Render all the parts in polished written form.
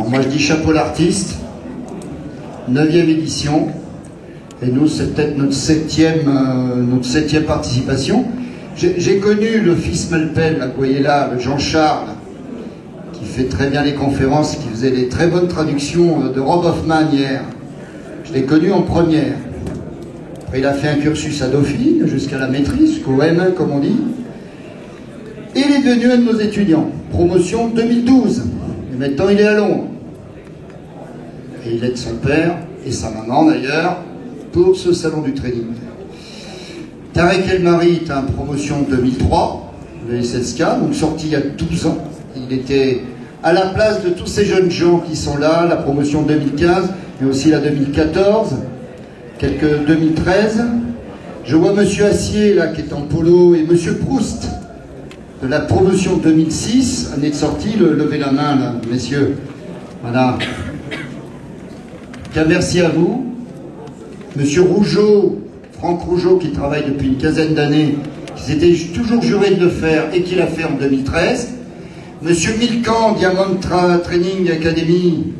Alors moi je dis chapeau l'artiste, 9e édition, et nous c'est peut-être notre septième participation. J'ai connu le fils Malpel, là, vous voyez là, le Jean-Charles, qui fait très bien les conférences, qui faisait des très bonnes traductions de Rob Hoffman hier. Je l'ai connu en première. Après il a fait un cursus à Dauphine, jusqu'à la maîtrise, jusqu'au M1 comme on dit. Et il est devenu un de nos étudiants, promotion 2012. Et maintenant il est à Londres. Et il aide son père, et sa maman d'ailleurs, pour ce salon du trading. Tarek El Mari est en promotion 2003, le SSK, donc sorti il y a 12 ans. Il était à la place de tous ces jeunes gens qui sont là, la promotion 2015, mais aussi la 2014, quelques 2013. Je vois Monsieur Assier là qui est en polo et Monsieur Proust de la promotion 2006, année de sortie, levez la main là, messieurs. Voilà. Bien, merci à vous. Monsieur Rougeau, Franck Rougeau, qui travaille depuis une quinzaine d'années, qui s'était toujours juré de le faire et qui l'a fait en 2013. Monsieur Milcan, Diamond Training Academy,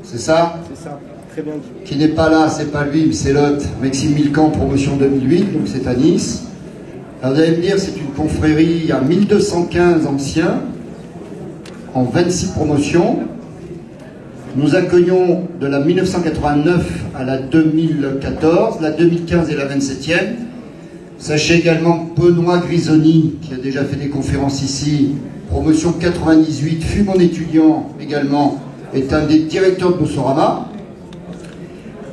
c'est ça? C'est ça, très bien dit. Qui n'est pas là, c'est pas lui, mais c'est l'autre. Maxime Milcan, promotion 2008, donc c'est à Nice. Alors vous allez me dire, c'est une confrérie, il y a 1215 anciens, en 26 promotions. Nous accueillons de la 1989 à la 2014, la 2015 et la 27e. Sachez également que Benoît Grisoni, qui a déjà fait des conférences ici, promotion 98, fut mon étudiant également, est un des directeurs de Boursorama.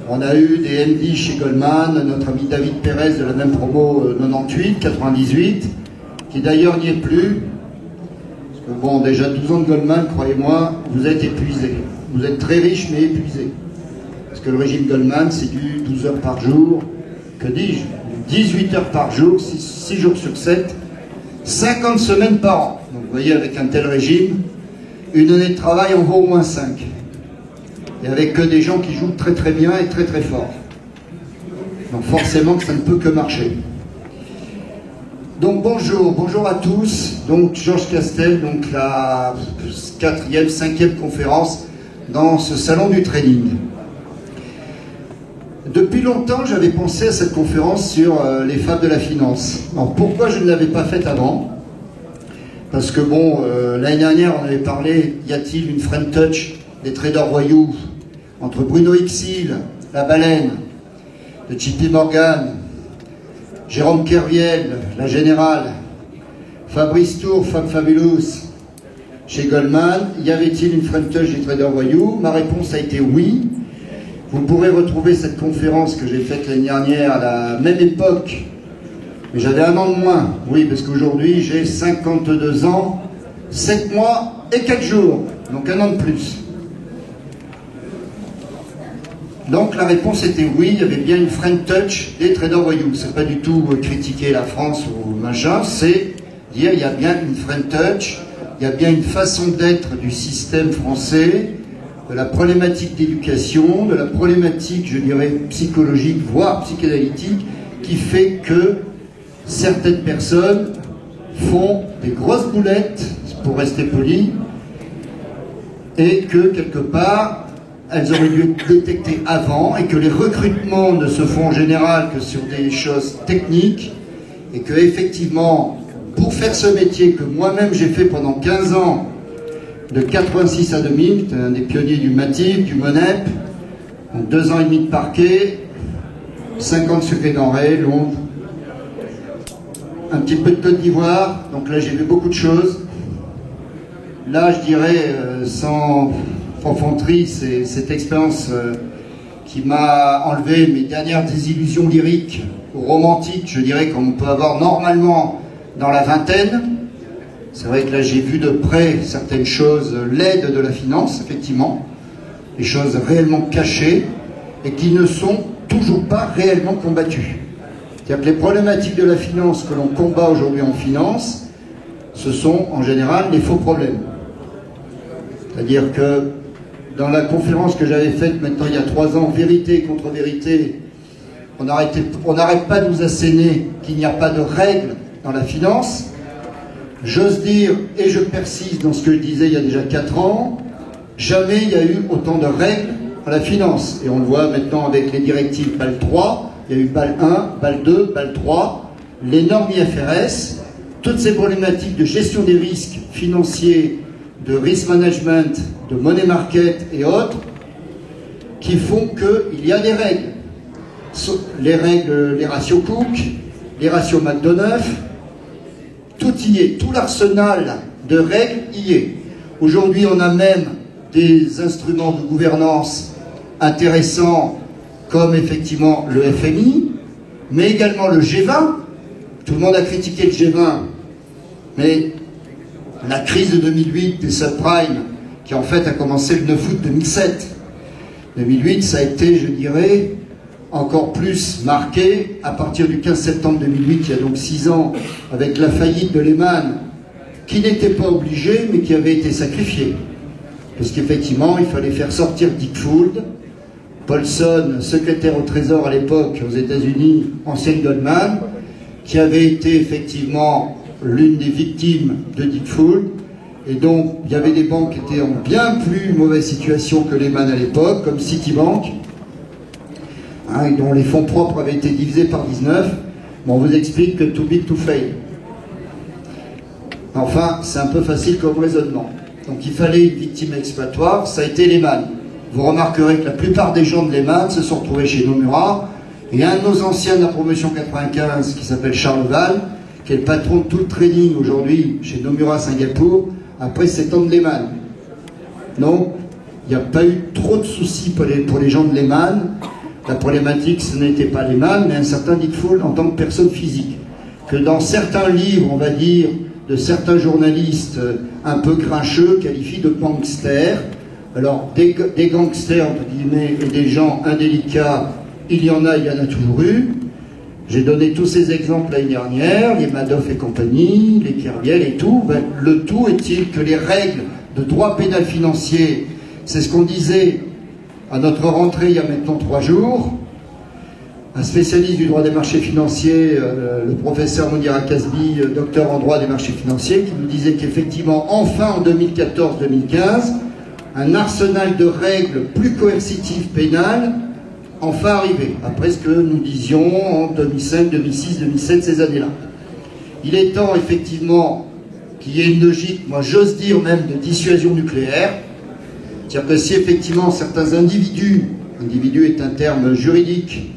On a eu des MD chez Goldman, notre ami David Pérez de la même promo 98, 98, qui d'ailleurs n'y est plus. Parce que bon, déjà 12 ans de Goldman, croyez-moi, vous êtes épuisés. Vous êtes très riche mais épuisé. Parce que le régime Goldman, c'est du 12 heures par jour, que dis-je, 18 heures par jour, 6 jours sur 7, 50 semaines par an. Donc vous voyez, avec un tel régime, une année de travail en vaut au moins 5. Et avec que des gens qui jouent très très bien et très très fort. Donc forcément que ça ne peut que marcher. Donc bonjour à tous. Donc Georges Castel, donc la 4e, 5e conférence dans ce salon du trading. Depuis longtemps, j'avais pensé à cette conférence sur les femmes de la finance. Alors pourquoi je ne l'avais pas faite avant? Parce que bon, l'année dernière, on avait parlé, y a-t-il une French Touch des traders voyous entre Bruno Ixil, la baleine, de JP Morgan, Jérôme Kerviel, la générale, Fabrice Tour, Femme Fabulous, chez Goldman. Y avait-il une French Touch des traders voyous? Ma réponse a été oui. Vous pourrez retrouver cette conférence que j'ai faite l'année dernière à la même époque, mais j'avais un an de moins. Oui, parce qu'aujourd'hui j'ai 52 ans, 7 mois et 4 jours, donc un an de plus. Donc la réponse était oui, il y avait bien une French Touch des traders voyous. C'est pas du tout critiquer la France ou machin, c'est dire il y a bien une French Touch, il y a bien une façon d'être du système français, de la problématique d'éducation, de la problématique, je dirais, psychologique, voire psychanalytique, qui fait que certaines personnes font des grosses boulettes, pour rester poli, et que quelque part, elles auraient dû être détectées avant, et que les recrutements ne se font en général que sur des choses techniques, et que effectivement, pour faire ce métier que moi-même j'ai fait pendant 15 ans, de 86 à 2000, j'étais un des pionniers du Matif, du Monep, donc 2 ans et demi de parquet, 50 secrets denrées, Londres, un petit peu de Côte d'Ivoire, donc là j'ai vu beaucoup de choses. Là je dirais, sans fanfanterie, c'est cette expérience qui m'a enlevé mes dernières désillusions lyriques ou romantiques, je dirais, qu'on peut avoir normalement dans la vingtaine. C'est vrai que là j'ai vu de près certaines choses laides de la finance, effectivement, des choses réellement cachées et qui ne sont toujours pas réellement combattues. C'est-à-dire que les problématiques de la finance que l'on combat aujourd'hui en finance, ce sont en général les faux problèmes. C'est-à-dire que dans la conférence que j'avais faite maintenant il y a 3 ans, Vérité contre vérité, on n'arrête pas de nous asséner qu'il n'y a pas de règles dans la finance. J'ose dire, et je persiste dans ce que je disais il y a déjà 4 ans, Jamais il y a eu autant de règles à la finance. Et on le voit maintenant avec les directives BAL 3, il y a eu BAL 1, BAL 2, BAL 3, les normes IFRS, toutes ces problématiques de gestion des risques financiers, de risk management, de money market et autres, qui font qu'il y a des règles. Les règles, les ratios Cook, les ratios McDonough, tout y est, tout l'arsenal de règles y est. Aujourd'hui, on a même des instruments de gouvernance intéressants, comme effectivement le FMI, mais également le G20. Tout le monde a critiqué le G20, mais la crise de 2008 des subprimes, qui en fait a commencé le 9 août 2007. 2008, ça a été, je dirais, encore plus marqué à partir du 15 septembre 2008, il y a donc 6 ans, avec la faillite de Lehman, qui n'était pas obligé, mais qui avait été sacrifié. Parce qu'effectivement, il fallait faire sortir Dick Fuld, Paulson, secrétaire au Trésor à l'époque aux États-Unis, ancien Goldman, qui avait été effectivement l'une des victimes de Dick Fuld. Et donc, il y avait des banques qui étaient en bien plus mauvaise situation que Lehman à l'époque, comme Citibank, hein, dont les fonds propres avaient été divisés par 19. Bon, on vous explique que too big to fail. Enfin, c'est un peu facile comme raisonnement. Donc, il fallait une victime expiatoire, ça a été Lehman. Vous remarquerez que la plupart des gens de Lehman se sont retrouvés chez Nomura, et un de nos anciens de la promotion 95, qui s'appelle Charles Val, qui est le patron de tout le trading aujourd'hui chez Nomura Singapour, après 7 ans de Lehman. Donc, il n'y a pas eu trop de soucis pour les gens de Lehman. La problématique, ce n'était pas Lehman, mais un certain Dick Fuld en tant que personne physique. Que dans certains livres, on va dire, de certains journalistes un peu grincheux, qualifient de gangsters. Alors, des gangsters, entre guillemets, et des gens indélicats, il y en a toujours eu. J'ai donné tous ces exemples l'année dernière, les Madoff et compagnie, les Kerviel et tout. Ben, le tout est-il que les règles de droit pénal financier, c'est ce qu'on disait à notre rentrée il y a maintenant 3 jours, un spécialiste du droit des marchés financiers, le professeur Mounira Kazbi, docteur en droit des marchés financiers, qui nous disait qu'effectivement, enfin en 2014-2015, un arsenal de règles plus coercitives pénales enfin arrivé, après ce que nous disions en 2005, 2006, 2007, ces années-là. Il est temps effectivement qu'il y ait une logique, moi j'ose dire même de dissuasion nucléaire, c'est-à-dire que si effectivement certains individus est un terme juridique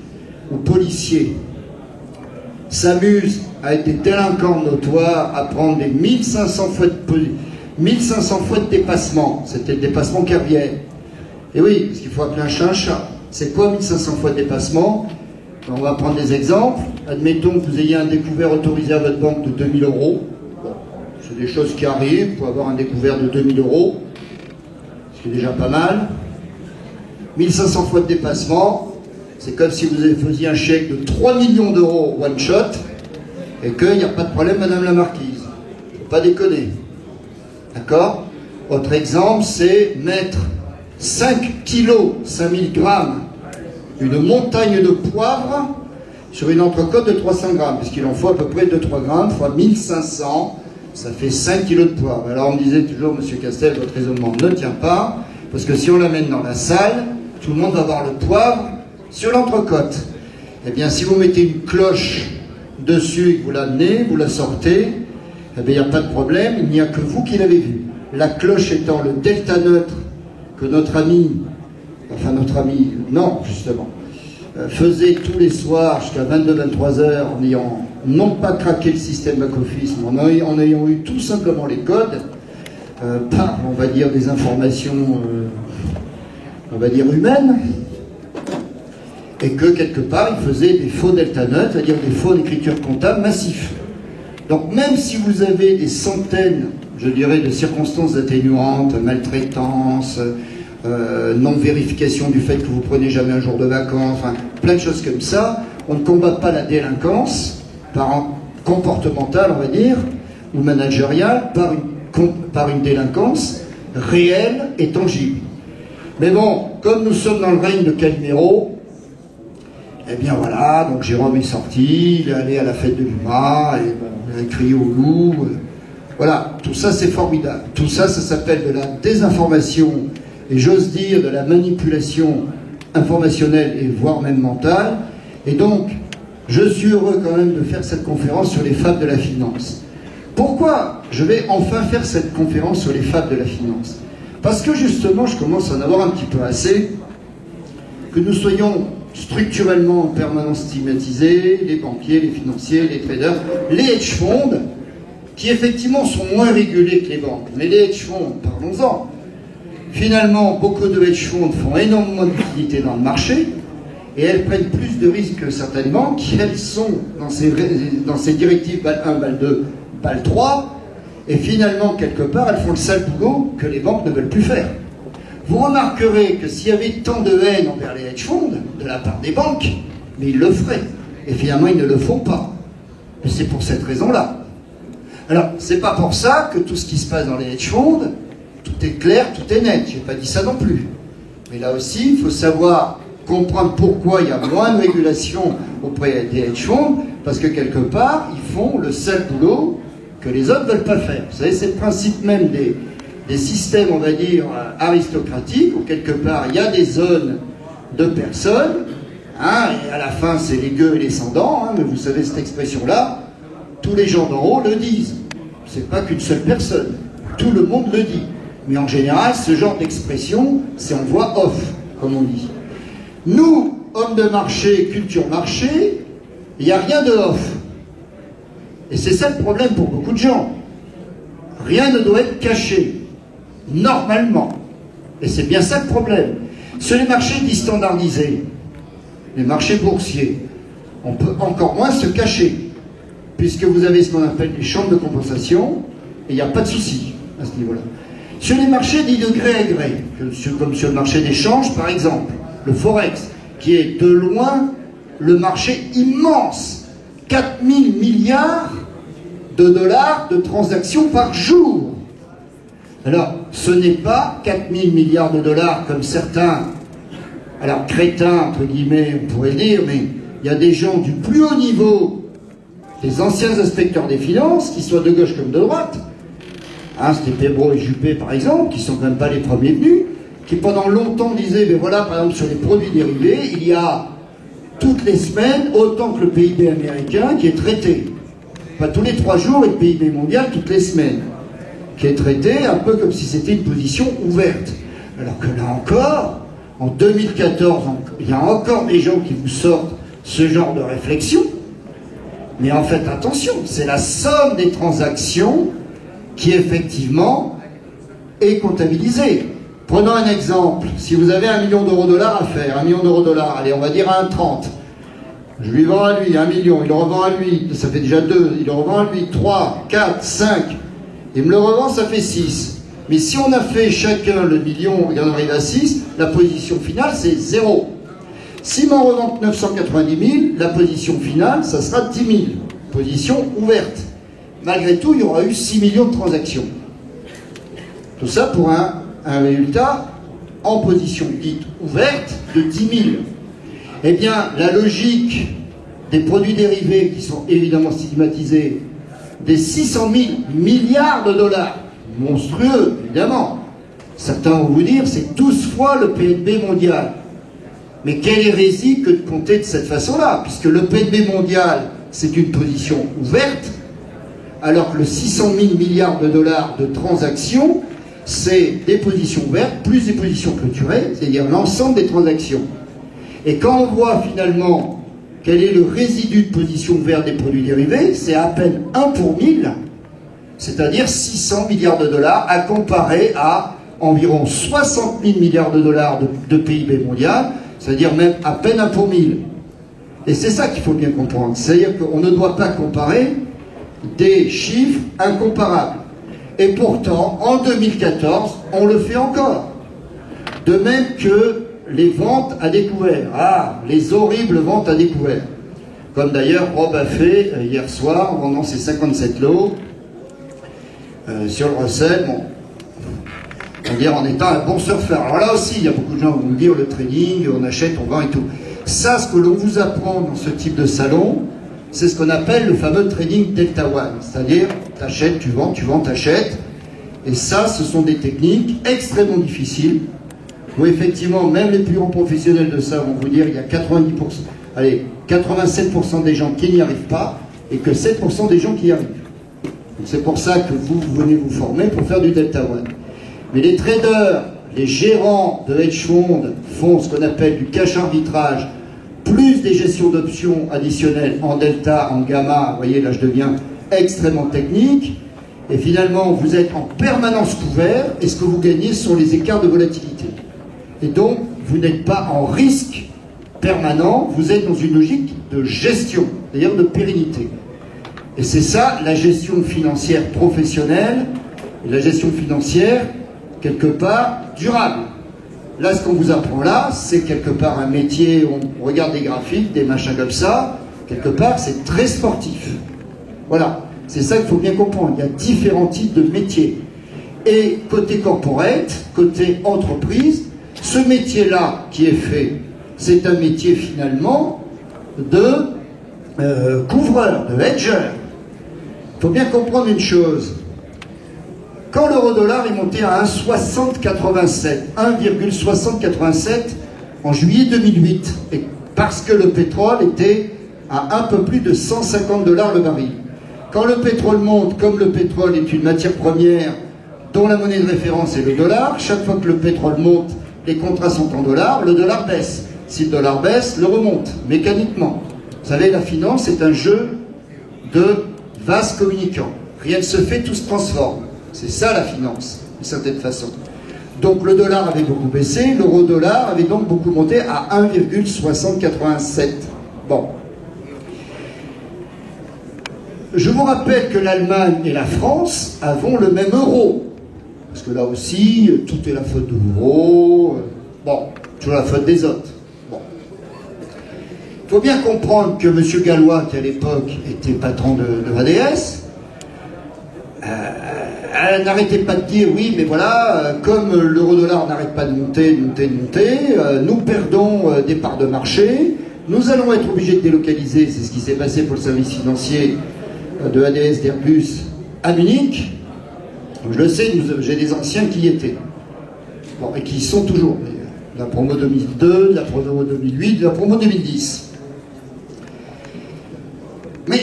ou policier, s'amusent à être des délinquants notoires, à prendre des 1500 fois de dépassement, c'était le dépassement Kerviel. Et oui, parce qu'il faut appeler un chat un chat. C'est quoi 1500 fois de dépassement? On va prendre des exemples. Admettons que vous ayez un découvert autorisé à votre banque de 2000 euros. Bon, c'est des choses qui arrivent. Vous pouvez avoir un découvert de 2000 euros, ce qui est déjà pas mal. 1500 fois de dépassement, c'est comme si vous faisiez un chèque de 3 millions d'euros one shot et qu'il n'y a pas de problème, madame la marquise. Il ne faut pas déconner. D'accord? Autre exemple, c'est mettre 5 kilos, 5000 grammes, une montagne de poivre sur une entrecôte de 300 grammes, puisqu'il en faut à peu près 2-3 grammes, fois 1500, ça fait 5 kilos de poivre. Alors on me disait toujours, monsieur Castel, votre raisonnement ne tient pas, parce que si on l'amène dans la salle, tout le monde va voir le poivre sur l'entrecôte. Eh bien, si vous mettez une cloche dessus et que vous l'amenez, vous la sortez, eh bien, il n'y a pas de problème, il n'y a que vous qui l'avez vu. La cloche étant le delta neutre que notre ami, non, justement, faisait tous les soirs jusqu'à 22-23 heures en ayant non pas craqué le système back-office, mais en ayant eu tout simplement les codes, par, on va dire, des informations, on va dire, humaines, et que quelque part, il faisait des faux delta neutres, c'est-à-dire des faux d'écriture comptable massifs. Donc même si vous avez des centaines, je dirais, de circonstances atténuantes, maltraitance, non-vérification du fait que vous prenez jamais un jour de vacances, enfin, plein de choses comme ça, on ne combat pas la délinquance comportementale, on va dire, ou managériale, par une délinquance réelle et tangible. Mais bon, comme nous sommes dans le règne de Calimero, eh bien voilà, donc Jérôme est sorti, il est allé à la fête de l'UMA, et bon, il a crié au loup. Voilà, tout ça c'est formidable. Tout ça, ça s'appelle de la désinformation et j'ose dire de la manipulation informationnelle et voire même mentale. Et donc, je suis heureux quand même de faire cette conférence sur les fables de la finance. Pourquoi je vais enfin faire cette conférence sur les fables de la finance? Parce que justement, je commence à en avoir un petit peu assez, que nous soyons structurellement en permanence stigmatisés, les banquiers, les financiers, les traders, les hedge funds, qui effectivement sont moins régulés que les banques. Mais les hedge funds, parlons-en. Finalement, beaucoup de hedge funds font énormément de liquidités dans le marché, et elles prennent plus de risques que certaines banques, qui elles sont dans ces directives BAL 1, BAL 2, BAL 3, et finalement, quelque part, elles font le sale boulot que les banques ne veulent plus faire. Vous remarquerez que s'il y avait tant de haine envers les hedge funds, de la part des banques, mais ils le feraient. Et finalement, ils ne le font pas. Et c'est pour cette raison-là. Alors, c'est pas pour ça que tout ce qui se passe dans les hedge funds, tout est clair, tout est net. Je n'ai pas dit ça non plus. Mais là aussi, il faut savoir comprendre pourquoi il y a moins de régulation auprès des hedge funds, parce que quelque part, ils font le sale boulot que les autres ne veulent pas faire. Vous savez, c'est le principe même des systèmes, on va dire, aristocratiques, où quelque part, il y a des zones de personnes, hein, et à la fin, c'est les gueux et les sans-dents, hein, mais vous savez cette expression-là, tous les gens d'en haut le disent. C'est pas qu'une seule personne, tout le monde le dit. Mais en général, ce genre d'expression, c'est en voix off, comme on dit. Nous, hommes de marché, culture marché, il n'y a rien de off. Et c'est ça le problème pour beaucoup de gens. Rien ne doit être caché, normalement. Et c'est bien ça le problème. Sur les marchés dits standardisés, les marchés boursiers, on peut encore moins se cacher, puisque vous avez ce qu'on appelle les chambres de compensation, et il n'y a pas de souci à ce niveau-là. Sur les marchés dits de gré à gré, comme sur le marché des changes par exemple, le Forex, qui est de loin le marché immense, 4000 milliards de dollars de transactions par jour. Alors, ce n'est pas 4000 milliards de dollars comme certains, alors crétins, entre guillemets, on pourrait dire, mais il y a des gens du plus haut niveau, des anciens inspecteurs des finances, qui soient de gauche comme de droite, hein, c'était Pébro et Juppé par exemple, qui sont quand même pas les premiers venus, qui pendant longtemps disaient, ben voilà, par exemple sur les produits dérivés, il y a toutes les semaines autant que le PIB américain qui est traité. Pas tous les 3 jours et le PIB mondial toutes les semaines, qui est traité un peu comme si c'était une position ouverte. Alors que là encore, en 2014, il y a encore des gens qui vous sortent ce genre de réflexion. Mais en fait, attention, c'est la somme des transactions qui effectivement est comptabilisée. Prenons un exemple. Si vous avez 1 million d'euros dollars à faire, 1 million d'euros dollars, allez, on va dire à 1,30. Je lui vends à lui 1 million, il le revend à lui, ça fait déjà 2, il le revend à lui 3, 4, 5, il me le revend, ça fait 6. Mais si on a fait chacun le million et on arrive à 6, la position finale c'est 0. S'il m'en revend 990 000, la position finale, ça sera 10 000. Position ouverte. Malgré tout, il y aura eu 6 millions de transactions. Tout ça pour un résultat en position dite ouverte de 10 000. Eh bien, la logique des produits dérivés qui sont évidemment stigmatisés, des 600 000 milliards de dollars, monstrueux, évidemment. Certains vont vous dire, c'est 12 fois le PNB mondial. Mais quelle hérésie que de compter de cette façon-là, puisque le PNB mondial, c'est une position ouverte, alors que le 600 000 milliards de dollars de transactions, c'est des positions ouvertes plus des positions clôturées, c'est-à-dire l'ensemble des transactions. Et quand on voit finalement quel est le résidu de position ouverte des produits dérivés, c'est à peine 1 pour 1000, c'est-à-dire 600 milliards de dollars à comparer à environ 60 000 milliards de dollars de PIB mondial, c'est-à-dire même à peine 1 pour 1000. Et c'est ça qu'il faut bien comprendre, c'est-à-dire qu'on ne doit pas comparer des chiffres incomparables. Et pourtant, en 2014, on le fait encore. De même que les ventes à découvert. Ah, les horribles ventes à découvert. Comme d'ailleurs Rob a fait hier soir, en vendant ses 57 lots sur le Russell. Bon, on va dire en étant un bon surfeur. Alors là aussi, il y a beaucoup de gens qui vont me dire le trading, on achète, on vend et tout. Ça, ce que l'on vous apprend dans ce type de salon, c'est ce qu'on appelle le fameux trading Delta One. C'est-à-dire, t'achètes, tu vends, t'achètes. Et ça, ce sont des techniques extrêmement difficiles où effectivement, même les plus grands professionnels de ça vont vous dire qu'il y a 90%, allez, 87% des gens qui n'y arrivent pas, et que 7% des gens qui y arrivent. C'est pour ça que vous venez vous former pour faire du Delta One. Mais les traders, les gérants de hedge funds font ce qu'on appelle du cash arbitrage, plus des gestions d'options additionnelles en delta, en gamma. Vous voyez, là je deviens extrêmement technique. Et finalement, vous êtes en permanence couvert, et ce que vous gagnez sont les écarts de volatilité. Et donc, vous n'êtes pas en risque permanent, vous êtes dans une logique de gestion, d'ailleurs de pérennité. Et c'est ça, la gestion financière professionnelle, et la gestion financière, quelque part, durable. Là, ce qu'on vous apprend là, c'est quelque part un métier, on regarde des graphiques, des machins comme ça, quelque part, c'est très sportif. Voilà, c'est ça qu'il faut bien comprendre. Il y a différents types de métiers. Et côté corporate, côté entreprise, ce métier-là qui est fait, c'est un métier finalement de couvreur, de hedger. Il faut bien comprendre une chose. Quand l'euro-dollar est monté à 1,6087 en juillet 2008, et parce que le pétrole était à un peu plus de 150 $ le baril. Quand le pétrole monte, comme le pétrole est une matière première dont la monnaie de référence est le dollar, chaque fois que le pétrole monte, les contrats sont en dollars, le dollar baisse. Si le dollar baisse, l'euro monte, mécaniquement. Vous savez, la finance est un jeu de vases communicants. Rien ne se fait, tout se transforme. C'est ça la finance, d'une certaine façon. Donc le dollar avait beaucoup baissé, l'euro-dollar avait donc beaucoup monté à 1,6087. Bon. Je vous rappelle que l'Allemagne et la France avons le même euro. Parce que là aussi, tout est la faute de l'euro. Bon, toujours la faute des autres. Bon. Il faut bien comprendre que M. Gallois, qui à l'époque était patron de ADS, n'arrêtait pas de dire oui, mais voilà, comme l'euro-dollar n'arrête pas de monter, nous perdons des parts de marché, nous allons être obligés de délocaliser, c'est ce qui s'est passé pour le service financier de ADS d'Airbus à Munich. Je le sais, j'ai des anciens qui y étaient. Bon, et qui y sont toujours. De la promo 2002, de la promo 2008, de la promo 2010. Mais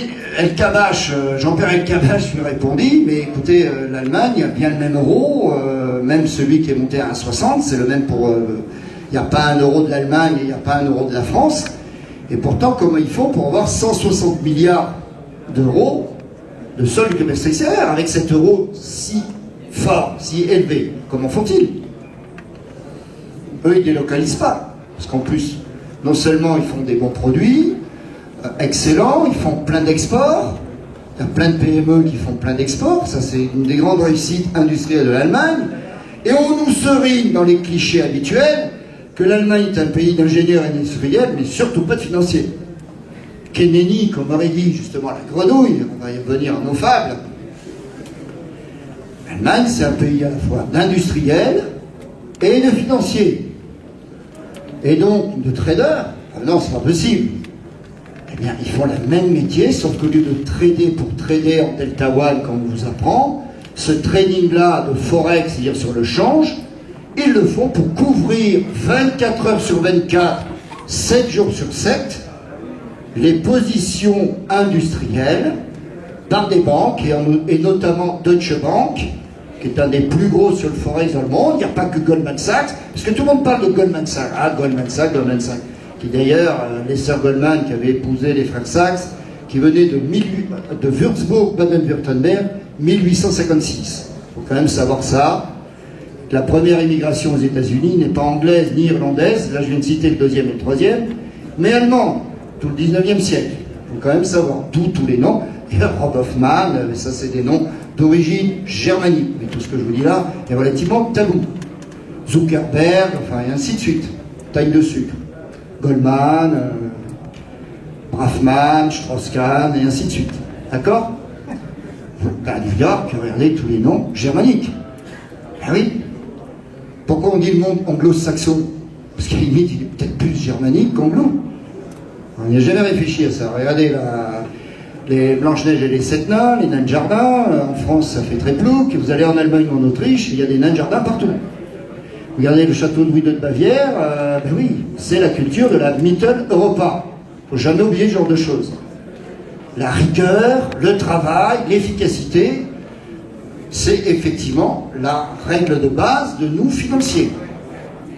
Jean-Pierre Elkabbach lui répondit, mais écoutez, l'Allemagne a bien le même euro, même celui qui est monté à 1,60, c'est le même pour... Il n'y a pas un euro de l'Allemagne et il n'y a pas un euro de la France. Et pourtant, comment ils font pour avoir 160 milliards d'euros de solde commercial extérieur avec cet euro si fort, si élevé? Comment font-ils? Eux, ils ne délocalisent pas. Parce qu'en plus, non seulement ils font des bons produits, excellents, ils font plein d'exports, il y a plein de PME qui font plein d'exports, ça c'est une des grandes réussites industrielles de l'Allemagne, et on nous serine dans les clichés habituels que l'Allemagne est un pays d'ingénieurs industriels, mais surtout pas de financiers. Kennedy, comme aurait dit justement la grenouille, on va y revenir à nos fables. L'Allemagne, c'est un pays à la fois d'industriels et de financiers. Et donc, de traders, non, c'est pas possible. Eh bien, ils font le même métier, sauf qu'au lieu de trader pour trader en Delta One, comme on vous apprend, ce trading-là de Forex, c'est-à-dire sur le change, ils le font pour couvrir 24 heures sur 24, 7 jours sur 7, les positions industrielles par des banques, et notamment Deutsche Bank, qui est un des plus gros sur le Forex dans le monde. Il n'y a pas que Goldman Sachs, parce que tout le monde parle de Goldman Sachs. Ah, Goldman Sachs, qui d'ailleurs, les sœurs Goldman qui avaient épousé les frères Sachs, qui venaient de Würzburg, Baden-Württemberg, 1856. Il faut quand même savoir ça. La première immigration aux États-Unis n'est pas anglaise ni irlandaise, là je viens de citer le deuxième et le troisième, mais allemande, tout le 19e siècle. Il faut quand même savoir, d'où tous les noms. Et Rob Hoffman, ça c'est des noms d'origine germanique. Mais tout ce que je vous dis là est relativement tabou. Zuckerberg, enfin, et ainsi de suite. Taille de sucre. Goldman, Brafman, Strauss-Kahn, et ainsi de suite. D'accord? À New York, regardez tous les noms germaniques. Ah oui. Pourquoi on dit le monde anglo-saxon? Parce qu'à la limite, il est peut-être plus germanique qu'anglo. On n'y a jamais réfléchi à ça. Regardez les Blanche-Neige et les Sept Nains, les nains de jardin. En France, ça fait très plouc. Vous allez en Allemagne ou en Autriche, il y a des nains de jardin partout. Regardez le château de Louis II de Bavière, ben oui, c'est la culture de la Mitteleuropa. Il ne faut jamais oublier ce genre de choses. La rigueur, le travail, l'efficacité, c'est effectivement la règle de base de nous financiers.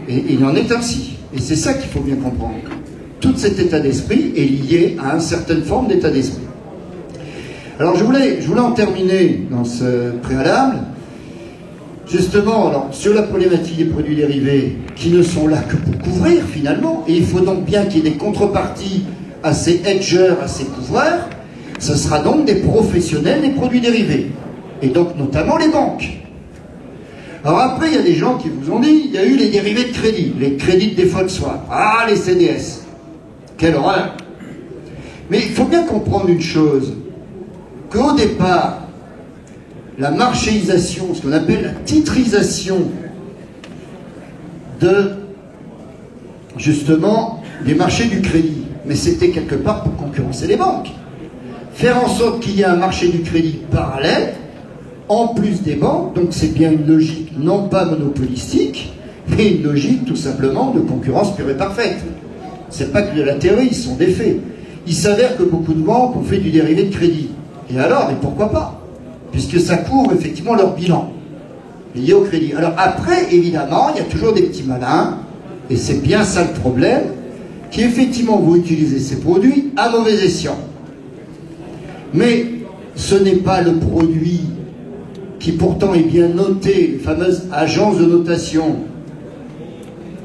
Et il en est ainsi. Et c'est ça qu'il faut bien comprendre. Tout cet état d'esprit est lié à une certaine forme d'état d'esprit. Alors je voulais en terminer dans ce préalable, justement, alors, sur la problématique des produits dérivés qui ne sont là que pour couvrir finalement, et il faut donc bien qu'il y ait des contreparties à ces hedgers, à ces couvreurs, ce sera donc des professionnels des produits dérivés, et donc notamment les banques. Alors après, il y a des gens qui vous ont dit, il y a eu les dérivés de crédit, les crédits de default swap, ah les CDS, quelle horreur. Mais il faut bien comprendre une chose, qu'au départ, la marchéisation, ce qu'on appelle la titrisation de, justement, des marchés du crédit. Mais c'était quelque part pour concurrencer les banques. Faire en sorte qu'il y ait un marché du crédit parallèle, en plus des banques, donc c'est bien une logique non pas monopolistique, mais une logique tout simplement de concurrence pure et parfaite. C'est pas que de la théorie, ce sont des faits. Il s'avère que beaucoup de banques ont fait du dérivé de crédit. Et alors, et pourquoi pas? Puisque ça couvre effectivement leur bilan lié au crédit. Alors après, évidemment, il y a toujours des petits malins, et c'est bien ça le problème, qui effectivement vont utiliser ces produits à mauvais escient. Mais ce n'est pas le produit qui pourtant est bien noté, les fameuses agences de notation,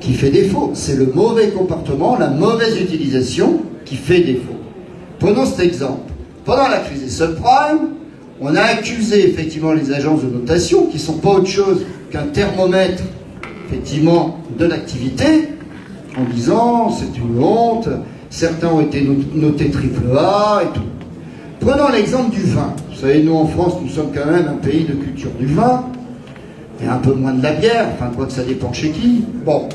qui fait défaut. C'est le mauvais comportement, la mauvaise utilisation qui fait défaut. Prenons cet exemple. Pendant la crise des subprimes, on a accusé effectivement les agences de notation, qui ne sont pas autre chose qu'un thermomètre effectivement de l'activité, en disant c'est une honte, certains ont été notés AAA et tout. Prenons l'exemple du vin. Vous savez, nous en France, nous sommes quand même un pays de culture du vin, et un peu moins de la bière, enfin quoi que ça dépend chez qui. Bon.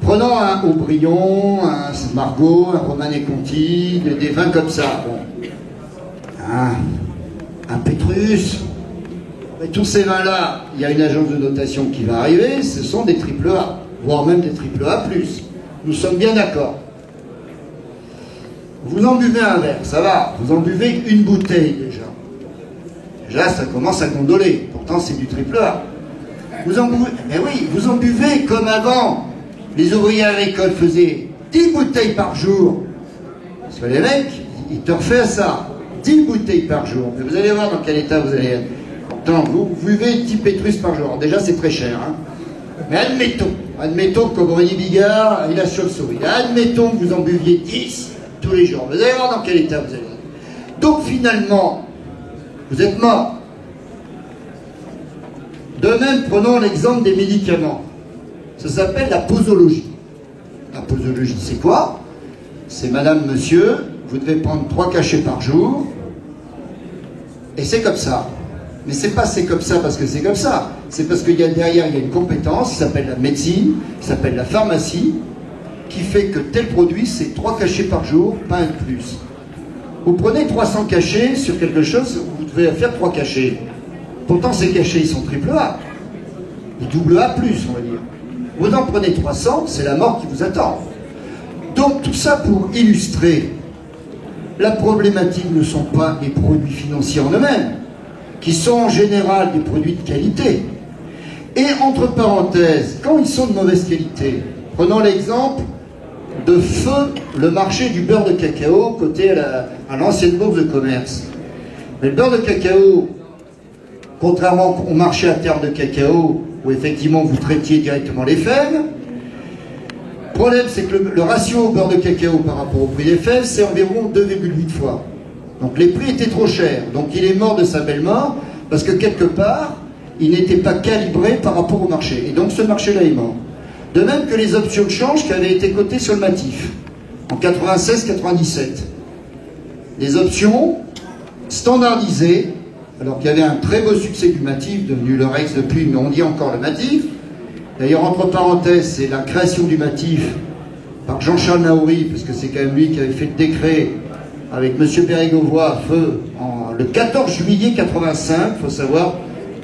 Prenons un Aubryon, un Margaux, un Romanée Conti, des vins comme ça. Bon. Un Pétrus, et tous ces vins-là, il y a une agence de notation qui va arriver, ce sont des AAA, voire même des AAA+. Nous sommes bien d'accord. Vous en buvez un verre, ça va, vous en buvez une bouteille déjà. Déjà, ça commence à gondoler, pourtant c'est du AAA. Vous en buvez, mais oui, vous en buvez comme avant. Les ouvriers agricoles faisaient 10 bouteilles par jour. Parce que les mecs, ils te refait ça. 10 bouteilles par jour. Mais vous allez voir dans quel état vous allez être. Pourtant, vous buvez 10 Pétrus par jour. Alors déjà, c'est très cher. Hein. Mais admettons que comme René Bigard, il a chauve-souris. Admettons que vous en buviez 10 tous les jours. Vous allez voir dans quel état vous allez être. Donc finalement, vous êtes mort. De même, prenons l'exemple des médicaments. Ça s'appelle la posologie. La posologie, c'est quoi? C'est madame, monsieur, vous devez prendre 3 cachets par jour, et c'est comme ça. Mais c'est pas c'est comme ça parce que c'est comme ça. C'est parce qu'il y a derrière, il y a une compétence qui s'appelle la médecine, qui s'appelle la pharmacie, qui fait que tel produit, c'est 3 cachets par jour, pas un de plus. Vous prenez 300 cachets sur quelque chose, vous devez faire 3 cachets. Pourtant, ces cachets, ils sont AAA. Et AA+, on va dire. Vous en prenez 300, c'est la mort qui vous attend. Donc tout ça pour illustrer, la problématique ne sont pas les produits financiers en eux-mêmes, qui sont en général des produits de qualité. Et entre parenthèses, quand ils sont de mauvaise qualité, prenons l'exemple de feu le marché du beurre de cacao côté à l'ancienne bourse de commerce. Mais le beurre de cacao, contrairement au marché à terre de cacao, où effectivement vous traitiez directement les fèves, le problème c'est que le ratio au beurre de cacao par rapport au prix des fèves, c'est environ 2,8 fois. Donc les prix étaient trop chers. Donc il est mort de sa belle mort, parce que quelque part, il n'était pas calibré par rapport au marché. Et donc ce marché-là est mort. De même que les options de change qui avaient été cotées sur le Matif, en 96-97. Des options standardisées, alors qu'il y avait un très beau succès du Matif, devenu le Rex depuis, mais on dit encore le Matif. D'ailleurs, entre parenthèses, c'est la création du Matif par Jean-Charles Naouri, parce que c'est quand même lui qui avait fait le décret avec M. Bérégovoy à feu le 14 juillet 85. Il faut savoir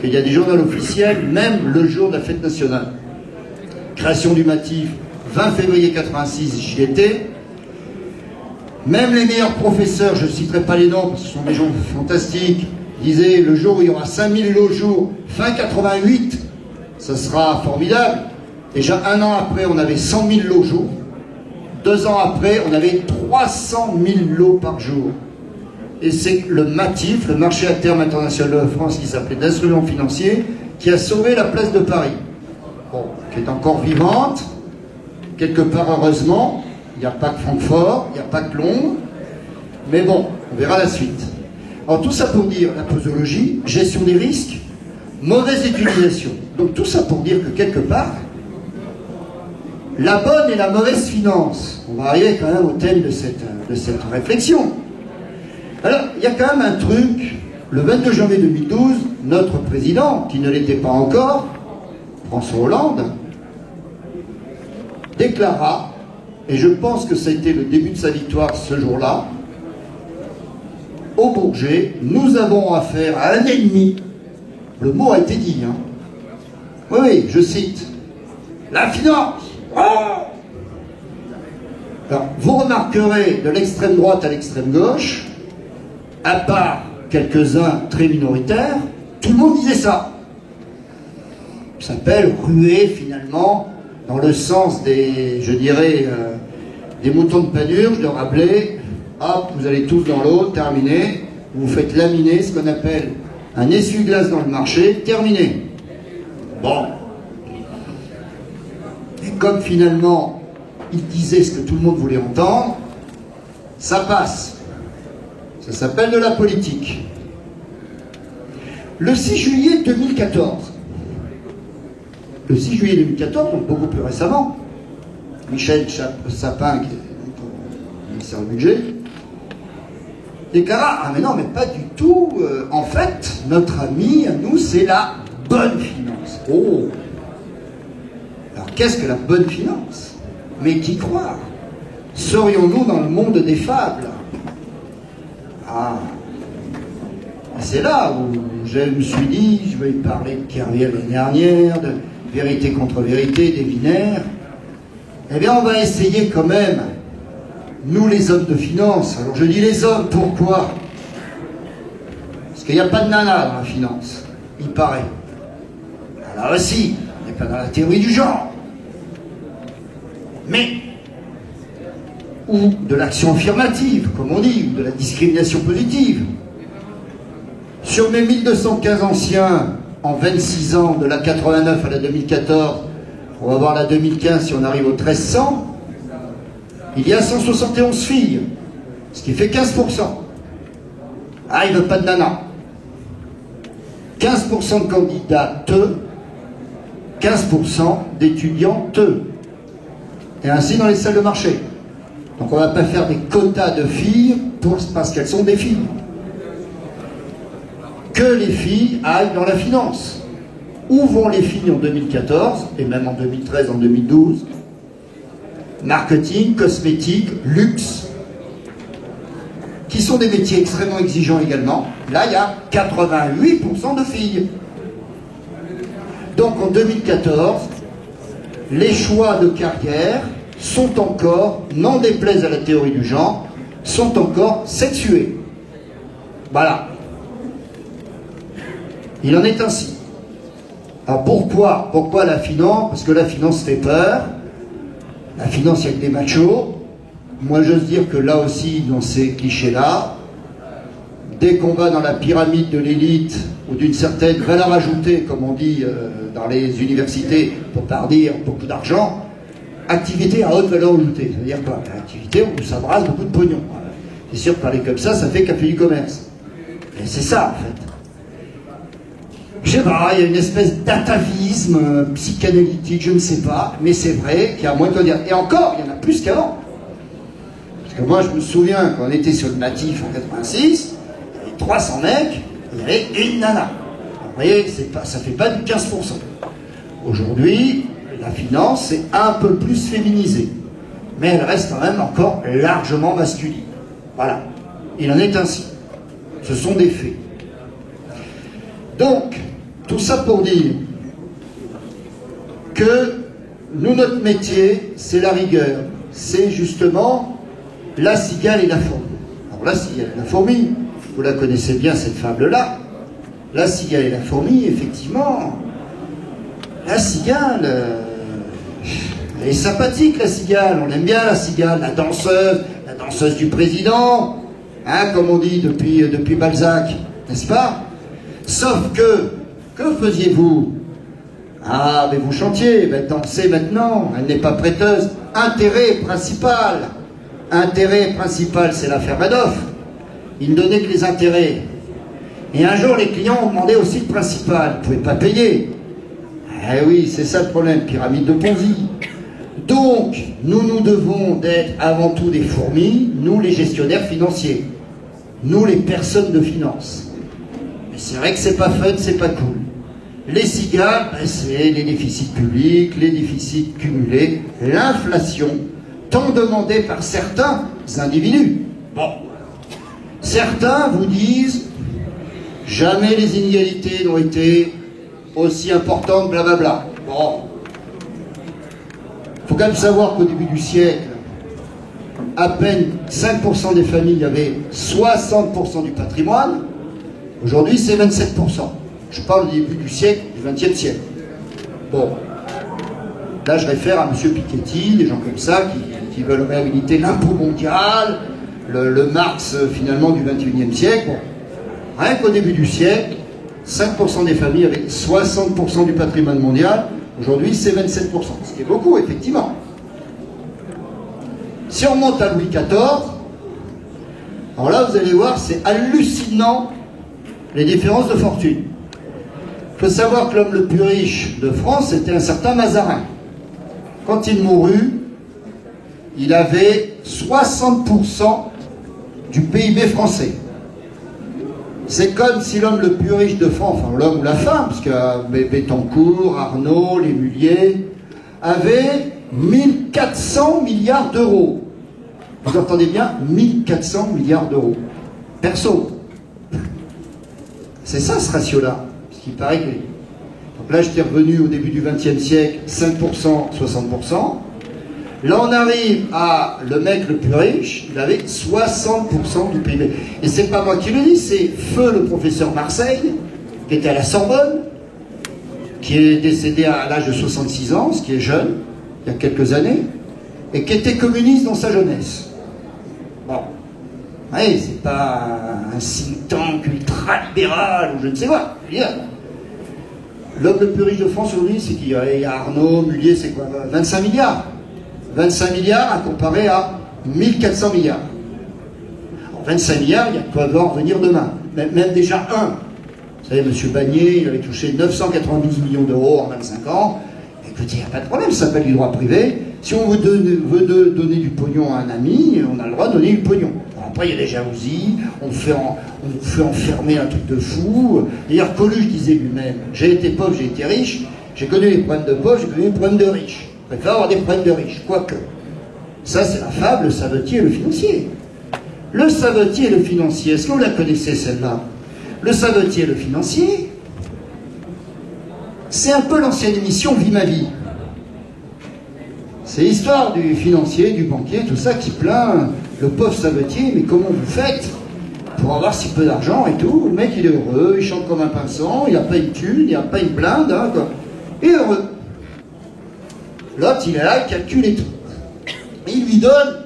qu'il y a des journaux officiels, même le jour de la fête nationale. Création du Matif, 20 février 86, j'y étais. Même les meilleurs professeurs, je ne citerai pas les noms, parce que ce sont des gens fantastiques, disaient le jour où il y aura 5000 lots jour, fin 88, ça sera formidable. Déjà un an après, on avait 100 000 lots jour. 2 ans après, on avait 300 000 lots par jour. Et c'est le MATIF, le marché à terme international de France, qui s'appelait d'instruments financiers, qui a sauvé la place de Paris. Bon, qui est encore vivante, quelque part heureusement. Il n'y a pas que Francfort, il n'y a pas que Londres. Mais bon, on verra la suite. Alors tout ça pour dire la posologie, gestion des risques, mauvaise utilisation. Donc tout ça pour dire que quelque part, la bonne et la mauvaise finance. On va arriver quand même au thème de cette réflexion. Alors, il y a quand même un truc. Le 22 janvier 2012, notre président, qui ne l'était pas encore, François Hollande, déclara, et je pense que ça a été le début de sa victoire ce jour-là, au Bourget, nous avons affaire à un ennemi. Le mot a été dit, hein. Oui, oui, je cite. La finance. Oh, alors, vous remarquerez de l'extrême droite à l'extrême gauche, à part quelques-uns très minoritaires, tout le monde disait ça. Ça s'appelle ruer finalement dans le sens des, je dirais, des moutons de panurge, de Rabelais. Hop, vous allez tous dans l'eau, terminé. Vous faites laminer, ce qu'on appelle un essuie-glace dans le marché, terminé. Bon. Et comme finalement, il disait ce que tout le monde voulait entendre, ça passe. Ça s'appelle de la politique. Le 6 juillet 2014, donc beaucoup plus récemment, Michel Sapin, qui est au ministère du Budget, déclara « Ah mais non, mais pas du tout, en fait, notre ami, à nous, c'est la bonne finance. » Oh. Alors qu'est-ce que la bonne finance? Mais qui croire? Serions-nous dans le monde des fables? Ah, c'est là où je me suis dit, je vais parler de Kerviel l'année dernière, de vérité contre vérité, des binaires. Eh bien, on va essayer quand même, nous les hommes de finance. Alors je dis les hommes, pourquoi? Parce qu'il n'y a pas de nana dans la finance, il paraît. Là aussi, on n'est pas dans la théorie du genre. Mais ou de l'action affirmative, comme on dit, ou de la discrimination positive. Sur mes 1215 anciens, en 26 ans, de la 89 à la 2014, on va voir la 2015 si on arrive au 1300, il y a 171 filles, ce qui fait 15%. Ah, il ne veut pas de nana. 15% de candidates, 15% d'étudiantes, et ainsi dans les salles de marché. Donc on ne va pas faire des quotas de filles parce qu'elles sont des filles. Que les filles aillent dans la finance. Où vont les filles en 2014, et même en 2013, en 2012? Marketing, cosmétique, luxe, qui sont des métiers extrêmement exigeants également. Là, il y a 88% de filles. Donc en 2014, les choix de carrière sont encore, n'en déplaise à la théorie du genre, sont encore sexués. Voilà. Il en est ainsi. Alors pourquoi la finance? Parce que la finance fait peur. La finance, il y a que des machos. Moi, j'ose dire que là aussi, dans ces clichés-là, dès qu'on va dans la pyramide de l'élite ou d'une certaine valeur ajoutée, comme on dit dans les universités, pour pas dire beaucoup d'argent, activité à haute valeur ajoutée. Ça veut dire quoi? Activité où ça brasse beaucoup de pognon. C'est sûr, parler comme ça fait café du commerce. Et c'est ça, en fait. Je sais pas, il y a une espèce d'atavisme psychanalytique, je ne sais pas, mais c'est vrai qu'il y a moins de dire. Et encore, il y en a plus qu'avant. Parce que moi, je me souviens, quand on était sur le Matif en 86, il y avait 300 mecs, il y avait une nana. Alors, vous voyez, ça fait pas du 15%. Aujourd'hui, la finance, c'est un peu plus féminisé. Mais elle reste quand même encore largement masculine. Voilà. Il en est ainsi. Ce sont des faits. Donc, Tout ça pour dire que nous, notre métier, c'est la rigueur. C'est justement la cigale et la fourmi. Alors la cigale et la fourmi, vous la connaissez bien, cette fable-là. La cigale et la fourmi, effectivement, la cigale, elle est sympathique, la cigale, on aime bien la cigale, la danseuse du président, hein, comme on dit depuis Balzac, n'est-ce pas? Sauf que faisiez-vous? Ah, mais vous chantiez, ben dansez maintenant, elle n'est pas prêteuse. Intérêt principal, c'est l'affaire Madoff. Il ne donnait que les intérêts. Et un jour, les clients ont demandé aussi le principal. Ils ne pouvaient pas payer. Eh oui, c'est ça le problème, pyramide de Ponzi. Donc, nous devons d'être avant tout des fourmis, nous les gestionnaires financiers, nous les personnes de finance. Mais c'est vrai que c'est pas fun, c'est pas cool. Les cigales, ben c'est les déficits publics, les déficits cumulés, l'inflation, tant demandée par certains individus. Bon, certains vous disent jamais les inégalités n'ont été aussi importantes, blablabla. Bon, il faut quand même savoir qu'au début du siècle, à peine 5% des familles avaient 60% du patrimoine. Aujourd'hui, c'est 27%. Je parle du début du siècle, du XXe siècle. Bon, là je réfère à M. Piketty, des gens comme ça qui veulent réhabiliter l'impôt mondial, le Marx finalement du XXIe siècle. Bon. Rien qu'au début du siècle, 5% des familles avaient 60% du patrimoine mondial. Aujourd'hui, c'est 27%. Ce qui est beaucoup, effectivement. Si on remonte à Louis XIV, alors là, vous allez voir, c'est hallucinant les différences de fortune. Il faut savoir que l'homme le plus riche de France, c'était un certain Mazarin. Quand il mourut, il avait 60% du PIB français. C'est comme si l'homme le plus riche de France, enfin l'homme ou la femme, parce que Bettencourt, Arnaud, les Mulliers, avait 1400 milliards d'euros. Vous entendez bien, 1400 milliards d'euros. Perso. C'est ça ce ratio-là. Parce qu'il paraît que... Donc là, j'étais revenu au début du XXe siècle, 5%, 60%. Là, on arrive à le mec le plus riche, il avait 60% du PIB. Et c'est pas moi qui le dis, c'est feu le professeur Marseille, qui était à la Sorbonne, qui est décédé à l'âge de 66 ans, ce qui est jeune, il y a quelques années, et qui était communiste dans sa jeunesse. Bon. Oui, c'est pas un think tank ultra-libéral, ou je ne sais quoi. L'homme le plus riche de France aujourd'hui, c'est qu'il y a Arnaud, Mullier, c'est quoi? 25 milliards. 25 milliards à comparer à 1400 milliards. En 25 milliards, il y a de quoi venir demain. Même déjà un. Vous savez, M. Bagné, il avait touché 992 millions d'euros en 25 ans. Écoutez, il n'y a pas de problème, ça s'appelle du droit privé. Si on veut donner du pognon à un ami, on a le droit de donner du pognon. Alors après, il y a des jalousies, on fait enfermer un truc de fou. D'ailleurs, Coluche disait lui-même, j'ai été pauvre, j'ai été riche, j'ai connu les problèmes de pauvre, j'ai connu les problèmes de riches. Je préfère avoir des problèmes de riches, quoique. Ça, c'est la fable, le savetier et le financier. Le savetier et le financier, est-ce que vous la connaissez, celle-là? Le savetier et le financier, c'est un peu l'ancienne émission Vie ma vie. C'est l'histoire du financier, du banquier, tout ça, qui plaint le pauvre savetier, mais comment vous faites pour avoir si peu d'argent et tout? Le mec, il est heureux, il chante comme un pinson, il n'a pas une thune, il n'a pas une blinde, hein, quoi. Il est heureux. L'autre, il est là, il calcule et tout. Il lui donne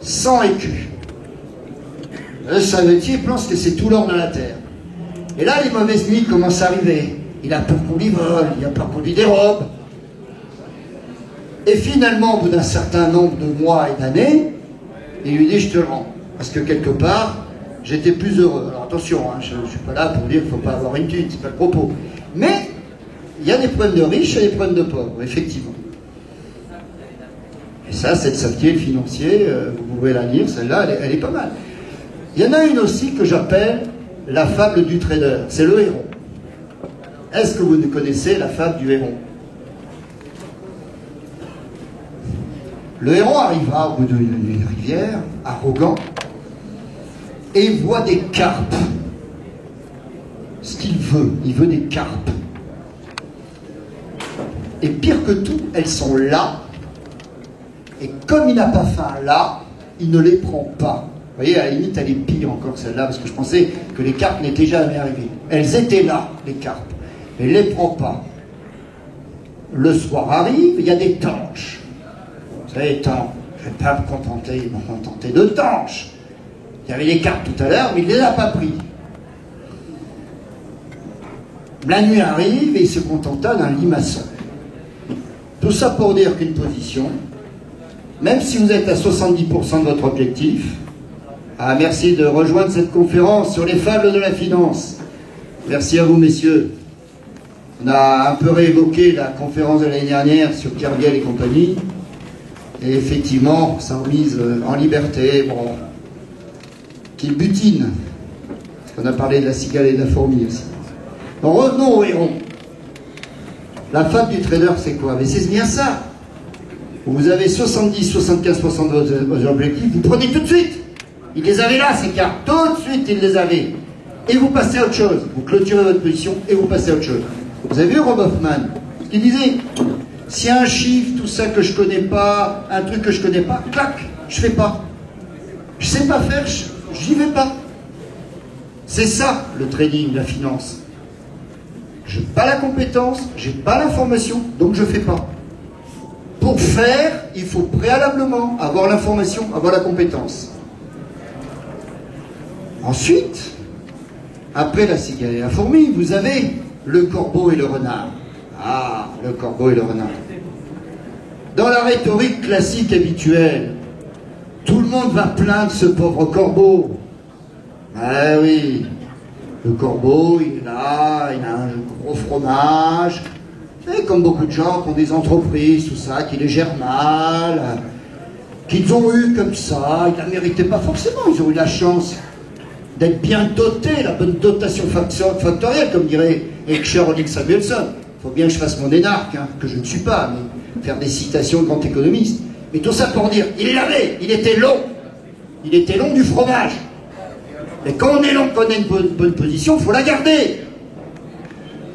100 écus. Le savetier pense que c'est tout l'or de la terre. Et là, les mauvaises nuits commencent à arriver. Il a peur qu'on lui vole, il a peur qu'on lui dérobe. Et finalement, au bout d'un certain nombre de mois et d'années, il lui dit, je te le rends. Parce que quelque part, j'étais plus heureux. Alors attention, hein, je ne suis pas là pour dire qu'il ne faut pas avoir une thune, c'est pas le propos. Mais, il y a des problèmes de riches et des problèmes de pauvres, effectivement. Et ça, cette savetier financier, vous pouvez la lire, celle-là, elle est pas mal. Il y en a une aussi que j'appelle la fable du trader, c'est le héron. Est-ce que vous connaissez la fable du héron? Le héron arriva au bout d'une rivière, arrogant, et il voit des carpes ce qu'il veut. Il veut des carpes. Et pire que tout, elles sont là. Et comme il n'a pas faim là, il ne les prend pas. Vous voyez, à la limite, elle est pire encore celle-là, parce que je pensais que les carpes n'étaient jamais arrivées. Elles étaient là, les carpes. Mais il ne les prend pas. Le soir arrive, il y a des tanches. Vous savez, les tanches, je ne vais pas me contenter de tanches. Il y avait les carpes tout à l'heure, mais il ne les a pas pris. La nuit arrive et il se contenta d'un limaçon. Tout ça pour dire qu'une position, même si vous êtes à 70% de votre objectif, ah, merci de rejoindre cette conférence sur les fables de la finance. Merci à vous, messieurs. On a un peu réévoqué la conférence de l'année dernière sur Kerviel et compagnie. Et effectivement, ça remise en liberté, bon, qu'il butine. On a parlé de la cigale et de la fourmi aussi. Donc revenons au héron. La fable du trader, c'est quoi? Mais c'est bien ça. Vous avez 70-75% de vos objectifs, vous prenez tout de suite. Il les avait là, ces cartes. Tout de suite, il les avait. Et vous passez à autre chose. Vous clôturez votre position et vous passez à autre chose. Vous avez vu Rob Hoffman, ce qu'il disait? S'il y a un chiffre, tout ça que je connais pas, un truc que je connais pas, clac, je fais pas. Je sais pas faire, j'y vais pas. C'est ça, le trading, la finance. Je n'ai pas la compétence, j'ai pas l'information, donc je fais pas. Pour faire, il faut préalablement avoir l'information, avoir la compétence. Ensuite, après la cigale et la fourmi, vous avez le corbeau et le renard. Ah, le corbeau et le renard. Dans la rhétorique classique habituelle, tout le monde va plaindre ce pauvre corbeau. Ah oui, le corbeau, il est là, il a un gros fromage. Et comme beaucoup de gens qui ont des entreprises, tout ça, qui les gèrent mal, qu'ils ont eu comme ça, ils ne la méritaient pas forcément, ils ont eu la chance d'être bien dotés, la bonne dotation factorielle, comme dirait Heckscher ou Nick Samuelson. Il faut bien que je fasse mon énarque, hein, que je ne suis pas, mais faire des citations de grands économistes. Mais tout ça pour dire, il l'avait, il était long. Il était long du fromage. Et quand on est long, qu'on a une bonne position, il faut la garder.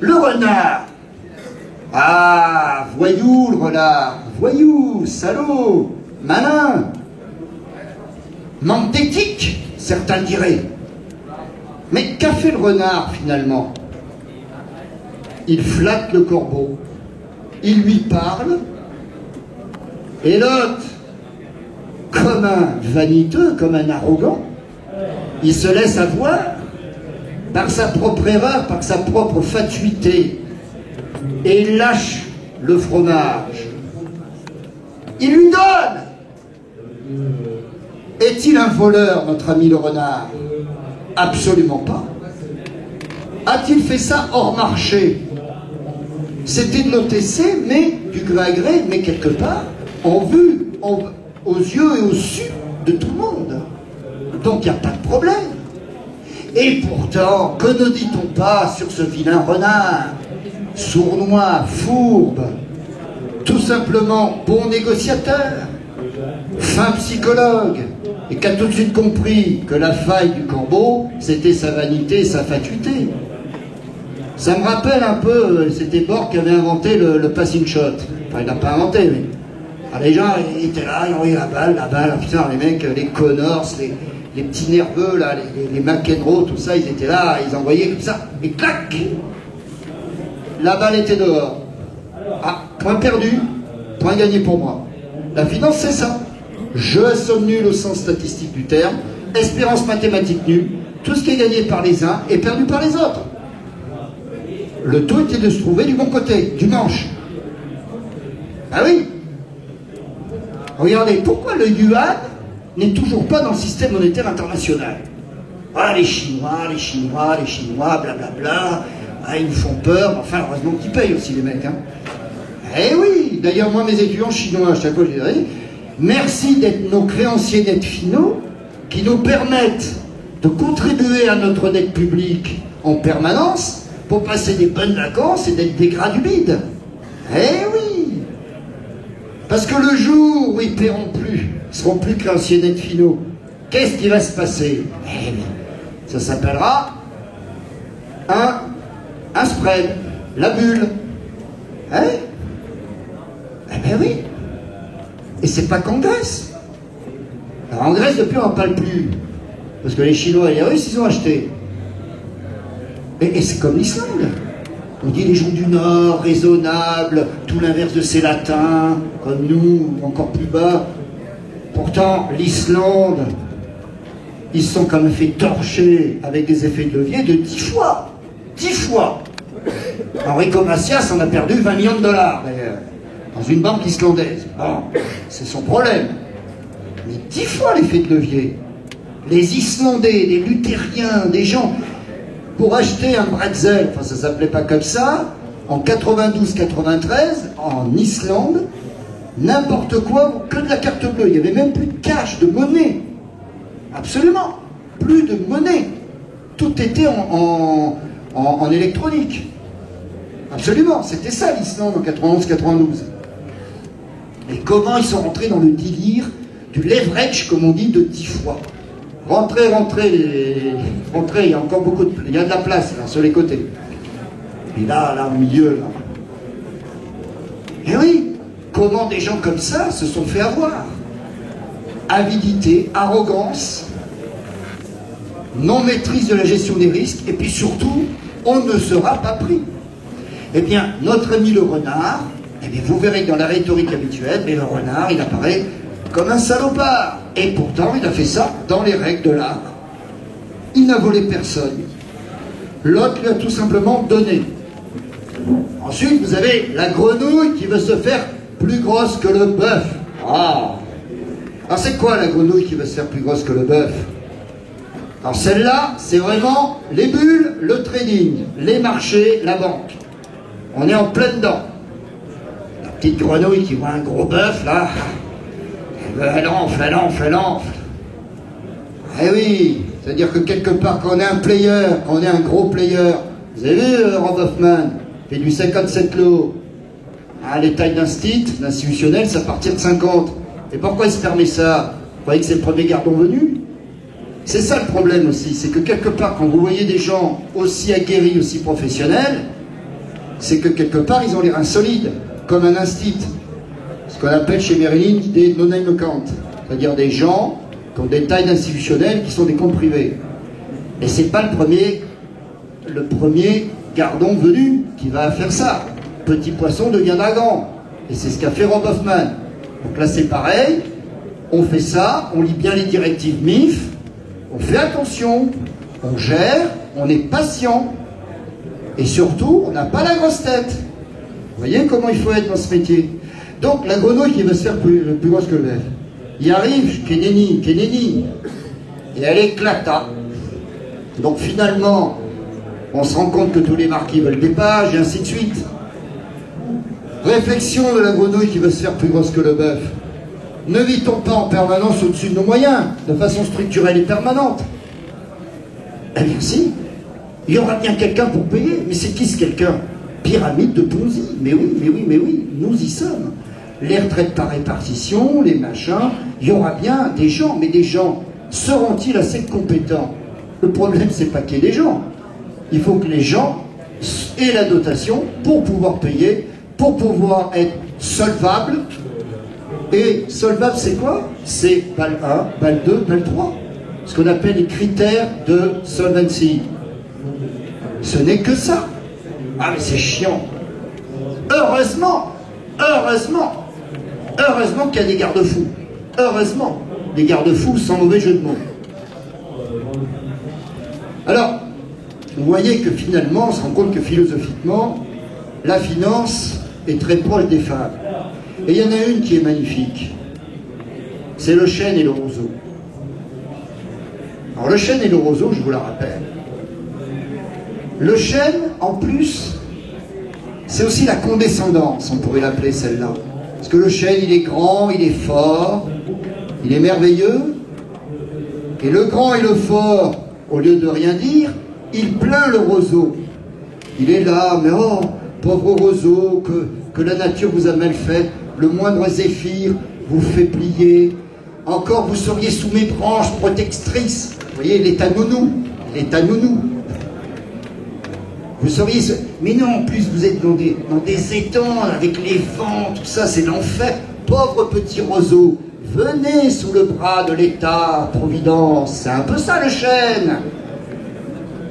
Le renard. Ah, voyou le renard. Voyou, salaud, malin. Manque d'éthique, certains diraient. Mais qu'a fait le renard finalement? Il flatte le corbeau, il lui parle, et l'autre, comme un vaniteux, comme un arrogant, il se laisse avoir par sa propre erreur, par sa propre fatuité, et il lâche le fromage. Il lui donne. Est-il un voleur, notre ami le renard? Absolument pas. A-t-il fait ça hors marché? C'était de l'OTC, mais du gré à gré, mais quelque part, en vue, aux yeux et au su de tout le monde. Donc il n'y a pas de problème. Et pourtant, que ne dit-on pas sur ce vilain renard? Sournois, fourbe, tout simplement bon négociateur, fin psychologue, et qui a tout de suite compris que la faille du corbeau, c'était sa vanité et sa fatuité. Ça me rappelle un peu, c'était Borg qui avait inventé le passing shot. Enfin, il n'a pas inventé, mais... Alors, les gens, ils étaient là, ils envoyaient la balle, putain, les mecs, les Connors, les petits nerveux, là, les McEnroe, tout ça, ils étaient là, ils envoyaient comme ça, et clac! La balle était dehors. Ah, point perdu, point gagné pour moi. La finance, c'est ça. Jeu à somme nulle au sens statistique du terme, espérance mathématique nulle, tout ce qui est gagné par les uns est perdu par les autres. Le tout était de se trouver du bon côté, du manche. Ah oui. Regardez, pourquoi le yuan n'est toujours pas dans le système monétaire international? Ah, les Chinois, blablabla, ah, ils nous font peur, enfin, heureusement qu'ils payent aussi, les mecs. Hein. Eh oui, d'ailleurs, moi, mes étudiants chinois, à chaque fois, je les dis, merci d'être nos créanciers nettes finaux qui nous permettent de contribuer à notre dette publique en permanence pour passer des bonnes vacances et d'être des gras du bide. Eh oui. Parce que le jour où ils ne paieront plus, ils ne seront plus créanciers nets finaux, qu'est-ce qui va se passer? Eh bien, ça s'appellera un spread, la bulle. Hein? Eh ben oui. Et c'est pas qu'en Grèce. Alors en Grèce, depuis, on n'en parle plus. Parce que les Chinois et les Russes, ils ont acheté. Et c'est comme l'Islande. On dit les gens du Nord, raisonnables, tout l'inverse de ces latins, comme nous, encore plus bas. Pourtant, l'Islande, ils se sont quand même fait torcher avec des effets de levier de 10 fois. 10 fois. Enrico Macias en a perdu 20 millions de dollars, d'ailleurs, dans une banque islandaise. Bon, c'est son problème. Mais 10 fois l'effet de levier. Les Islandais, les luthériens, des gens, pour acheter un bretzel, enfin ça s'appelait pas comme ça, en 92-93, en Islande, n'importe quoi, que de la carte bleue. Il n'y avait même plus de cash, de monnaie. Absolument. Plus de monnaie. Tout était en électronique. Absolument. C'était ça l'Islande en 91-92. Et comment ils sont rentrés dans le délire du leverage, comme on dit, de 10 fois. Rentrez, il y a encore beaucoup de... Il y a de la place, là, sur les côtés. Et là, au milieu, là. Et oui, comment des gens comme ça se sont fait avoir? Avidité, arrogance, non-maîtrise de la gestion des risques, et puis surtout, on ne sera pas pris. Eh bien, notre ami le renard, eh bien, vous verrez que dans la rhétorique habituelle, mais le renard, il apparaît comme un salopard. Et pourtant, il a fait ça dans les règles de l'art. Il n'a volé personne. L'autre lui a tout simplement donné. Ensuite, vous avez la grenouille qui veut se faire plus grosse que le bœuf. Ah. Alors c'est quoi la grenouille qui veut se faire plus grosse que le bœuf? Alors celle-là, c'est vraiment les bulles, le trading, les marchés, la banque. On est en plein dedans. La petite grenouille qui voit un gros bœuf, là, elle enfle. Eh oui, c'est-à-dire que quelque part, quand on est un player, quand on est un gros player, vous avez vu Rob Hoffman, fait du 57 lots. Ah, les tailles d'institutionnel, ça partir de 50. Et pourquoi il se permet ça? Vous croyez que c'est le premier gardon venu? C'est ça le problème aussi, c'est que quelque part, quand vous voyez des gens aussi aguerris, aussi professionnels, c'est que quelque part, ils ont les reins solides, comme un instit. Ce qu'on appelle chez Merrill Lynch des no-name accounts, c'est-à-dire des gens qui ont des tailles institutionnelles qui sont des comptes privés. Et c'est pas le premier gardon venu qui va faire ça. Petit poisson deviendra grand. Et c'est ce qu'a fait Rob Hoffman. Donc là c'est pareil, on fait ça, on lit bien les directives MIF, on fait attention, on gère, on est patient. Et surtout, on n'a pas la grosse tête. Vous voyez comment il faut être dans ce métier. Donc la grenouille qui veut se faire plus grosse que le bœuf, il arrive, Keneni, et elle éclata. Donc finalement, on se rend compte que tous les marquis veulent des pages, et ainsi de suite. Réflexion de la grenouille qui veut se faire plus grosse que le bœuf. Ne vit-on pas en permanence au-dessus de nos moyens, de façon structurelle et permanente? Eh bien si, il y aura bien quelqu'un pour payer. Mais c'est qui ce quelqu'un? Pyramide de Ponzi. Mais oui, nous y sommes. Les retraites par répartition, les machins, il y aura bien des gens, mais des gens, seront-ils assez compétents? Le problème, c'est pas qu'il y ait des gens. Il faut que les gens aient la dotation pour pouvoir payer, pour pouvoir être solvables. Et solvable, c'est quoi? C'est BAL 1, BAL 2, BAL 3. Ce qu'on appelle les critères de solvency. Ce n'est que ça. Ah, mais c'est chiant. Heureusement qu'il y a des garde-fous. Heureusement. Des garde-fous sans mauvais jeu de mots. Alors, vous voyez que finalement, on se rend compte que philosophiquement, la finance est très proche des femmes. Et il y en a une qui est magnifique. C'est le chêne et le roseau. Alors le chêne et le roseau, je vous la rappelle. Le chêne, en plus, c'est aussi la condescendance, on pourrait l'appeler celle-là. Parce que le chêne, il est grand, il est fort, il est merveilleux. Et le grand et le fort, au lieu de rien dire, il plaint le roseau. Il est là, mais oh, pauvre roseau, que la nature vous a mal fait, le moindre zéphyr vous fait plier. Encore vous seriez sous mes branches protectrices. Vous voyez, il est à nounou. Il est à nounou. Vous seriez... Mais non, en plus, vous êtes dans des étangs, avec les vents, tout ça, c'est l'enfer. Pauvre petit roseau, venez sous le bras de l'État, Providence. C'est un peu ça, le chêne.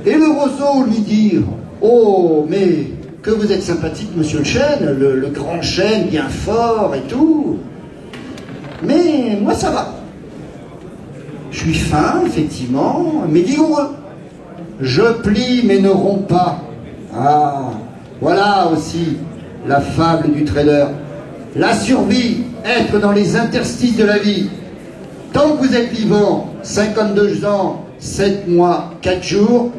Et le roseau lui dire, oh, mais que vous êtes sympathique, monsieur le chêne, le grand chêne, bien fort et tout. Mais moi, ça va. Je suis fin, effectivement, mais vigoureux. Je plie, mais ne romps pas. Ah, voilà aussi la fable du trader. La survie, être dans les interstices de la vie. Tant que vous êtes vivant, 52 ans, 7 mois, 4 jours,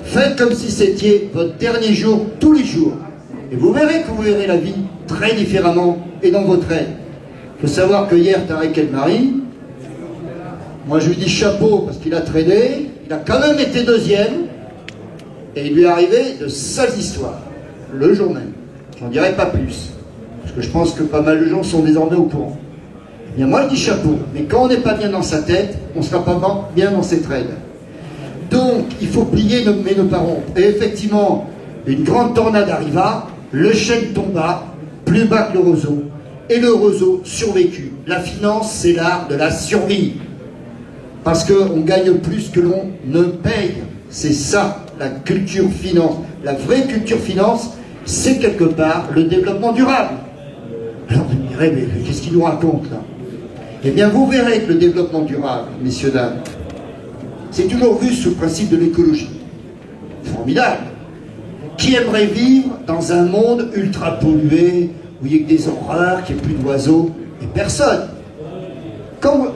faites comme si c'était votre dernier jour tous les jours. Et vous verrez que vous verrez la vie très différemment et dans vos traits. Il faut savoir que hier, Tarek El Mari, moi je lui dis chapeau parce qu'il a tradé, il a quand même été deuxième, et il lui est arrivé de sales histoires, le jour même. J'en dirai pas plus, parce que je pense que pas mal de gens sont désormais au courant. Eh bien moi je dis chapeau, mais quand on n'est pas bien dans sa tête, on ne sera pas bien dans ses trades. Donc il faut plier mais ne pas rompre. Et effectivement, une grande tornade arriva, le chêne tomba, plus bas que le roseau, et le roseau survécut. La finance, c'est l'art de la survie. Parce qu'on gagne plus que l'on ne paye. C'est ça, la culture finance. La vraie culture finance, c'est quelque part le développement durable. Alors vous me direz, mais qu'est-ce qu'il nous raconte là? Eh bien, vous verrez que le développement durable, messieurs, dames, c'est toujours vu sous le principe de l'écologie. Formidable. Qui aimerait vivre dans un monde ultra pollué, où il n'y a que des horreurs, qu'il n'y ait plus d'oiseaux, et personne.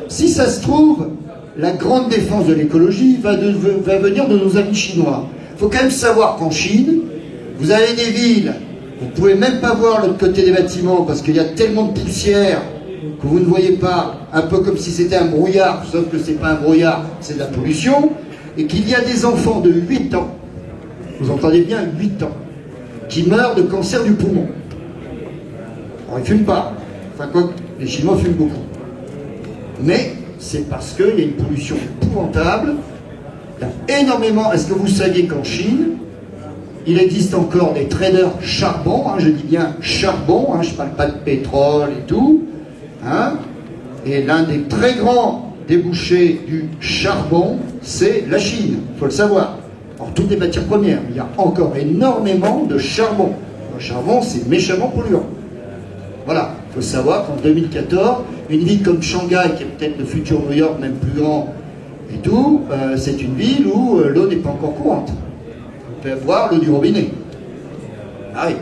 Si ça se trouve, la grande défense de l'écologie va venir de nos amis chinois. Il faut quand même savoir qu'en Chine, vous avez des villes, vous ne pouvez même pas voir l'autre côté des bâtiments parce qu'il y a tellement de poussière que vous ne voyez pas, un peu comme si c'était un brouillard, sauf que ce n'est pas un brouillard, c'est de la pollution, et qu'il y a des enfants de 8 ans, vous entendez bien, 8 ans, qui meurent de cancer du poumon. Alors ils ne fument pas, enfin quoi, les Chinois fument beaucoup. Mais c'est parce qu'il y a une pollution épouvantable. Il y a énormément. Est-ce que vous saviez qu'en Chine, il existe encore des traders charbon, hein, je dis bien charbon, hein, je ne parle pas de pétrole et tout, hein, et l'un des très grands débouchés du charbon, c'est la Chine, il faut le savoir. Alors toutes les matières premières, il y a encore énormément de charbon. Le charbon, c'est méchamment polluant. Voilà, il faut savoir qu'en 2014, une ville comme Shanghai, qui est peut-être le futur New York, même plus grand et tout, c'est une ville où l'eau n'est pas encore courante. On peut boire l'eau du robinet. Ah oui.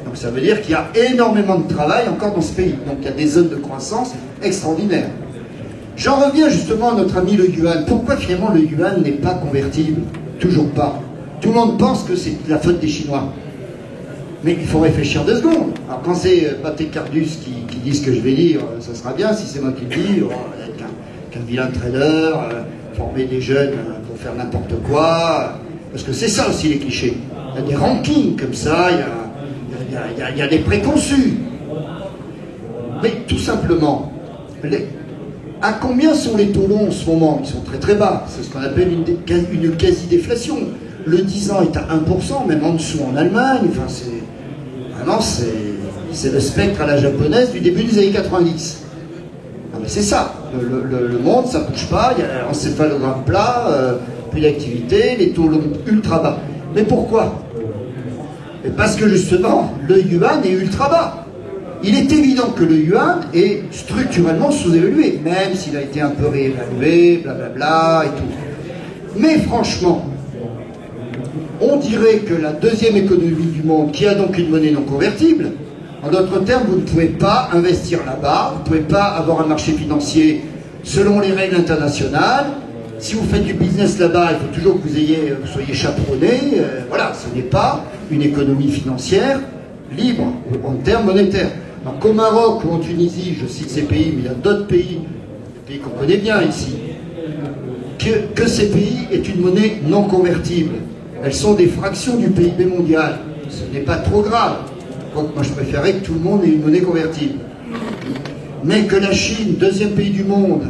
Donc ça veut dire qu'il y a énormément de travail encore dans ce pays. Donc il y a des zones de croissance extraordinaires. J'en reviens justement à notre ami le yuan. Pourquoi finalement le yuan n'est pas convertible? Toujours pas. Tout le monde pense que c'est la faute des Chinois. Mais il faut réfléchir 2 secondes. Alors quand c'est Pathé Cardus qui dit ce que je vais dire, ça sera bien. Si c'est moi qui le dis, qu'un vilain trader, former des jeunes pour faire n'importe quoi. Parce que c'est ça aussi les clichés. Il y a des rankings comme ça, il y a des préconçus. Mais tout simplement, à combien sont les taux longs en ce moment? Ils sont très très bas. C'est ce qu'on appelle une quasi-déflation. Le 10 ans est à 1%, même en dessous en Allemagne. Enfin, vraiment, c'est le spectre à la japonaise du début des années 90. Ah, mais c'est ça. Le monde, ça ne bouge pas. Il y a l'encéphalogramme plat, plus d'activité, les taux longs ultra bas. Mais pourquoi? Et parce que justement, le yuan est ultra bas. Il est évident que le yuan est structurellement sous-évalué, même s'il a été un peu réévalué, blablabla et tout. Mais franchement, on dirait que la deuxième économie du monde, qui a donc une monnaie non convertible, en d'autres termes, vous ne pouvez pas investir là-bas, vous ne pouvez pas avoir un marché financier selon les règles internationales. Si vous faites du business là-bas, il faut toujours que vous soyez chaperonné. Voilà, ce n'est pas une économie financière libre en termes monétaires. Alors qu'au Maroc ou en Tunisie, je cite ces pays, mais il y a d'autres pays, des pays qu'on connaît bien ici, que ces pays aient une monnaie non convertible. Elles sont des fractions du PIB mondial. Ce n'est pas trop grave. Donc moi je préférais que tout le monde ait une monnaie convertible. Mais que la Chine, deuxième pays du monde,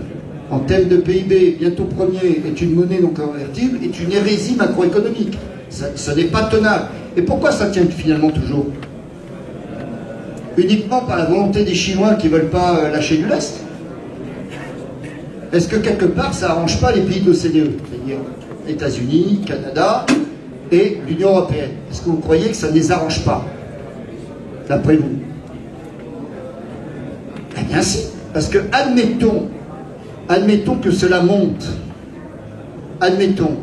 en termes de PIB, bientôt premier, est une monnaie non convertible, est une hérésie macroéconomique. Ce n'est pas tenable. Et pourquoi ça tient finalement toujours? Uniquement par la volonté des Chinois qui ne veulent pas lâcher du lest? Est-ce que quelque part ça n'arrange pas les pays de l'OCDE, c'est-à-dire États-Unis, Canada et l'Union européenne? Est-ce que vous croyez que ça ne les arrange pas, d'après vous? Eh bien si, parce que admettons que cela monte, admettons,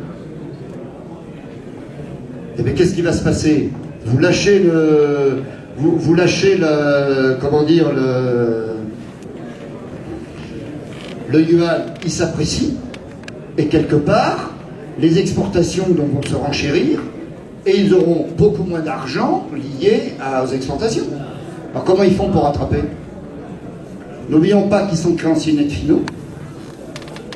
eh bien qu'est-ce qui va se passer? Vous lâchez comment dire, le yuan, il s'apprécie, et quelque part, les exportations vont se renchérir, et ils auront beaucoup moins d'argent lié aux exportations. Alors comment ils font pour rattraper? N'oublions pas qu'ils sont créanciers nets finaux.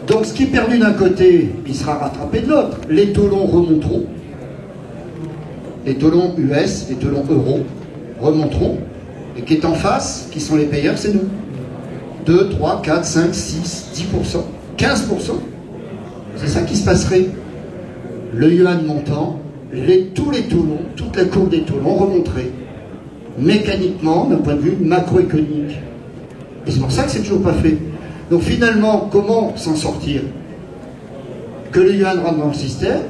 Donc ce qui est perdu d'un côté, il sera rattrapé de l'autre. Les taux longs remonteront. Les taux longs US, les taux longs euros remonteront. Et qui est en face, qui sont les payeurs, c'est nous. 2, 3, 4, 5, 6, 10%, 15%. C'est ça qui se passerait. Le yuan montant, tous les taux longs, toute la courbe des taux longs remonterait. Mécaniquement, d'un point de vue macroéconomique. Et c'est pour ça que c'est toujours pas fait. Donc finalement, comment s'en sortir? Que le yuan rentre dans le système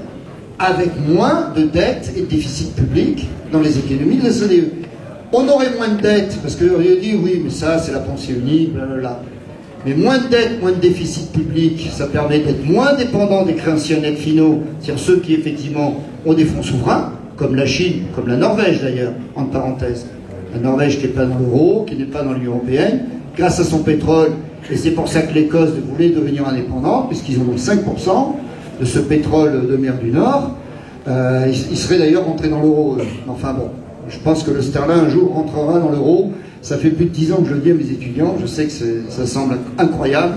avec moins de dettes et de déficit public dans les économies de la CDE. On aurait moins de dettes, parce qu'on aurait dit oui, mais ça c'est la pensée unique, blablabla. Mais moins de dettes, moins de déficit public, ça permet d'être moins dépendant des créanciers nets finaux, c'est-à-dire ceux qui effectivement ont des fonds souverains, comme la Chine, comme la Norvège d'ailleurs, entre parenthèses. La Norvège qui n'est pas dans l'euro, qui n'est pas dans l'Union européenne, grâce à son pétrole, et c'est pour ça que l'Écosse voulait devenir indépendante, puisqu'ils ont 5% de ce pétrole de mer du Nord. Ils seraient d'ailleurs rentrés dans l'euro. Enfin bon, je pense que le sterling un jour rentrera dans l'euro. Ça fait plus de 10 ans que je le dis à mes étudiants, je sais que ça semble incroyable,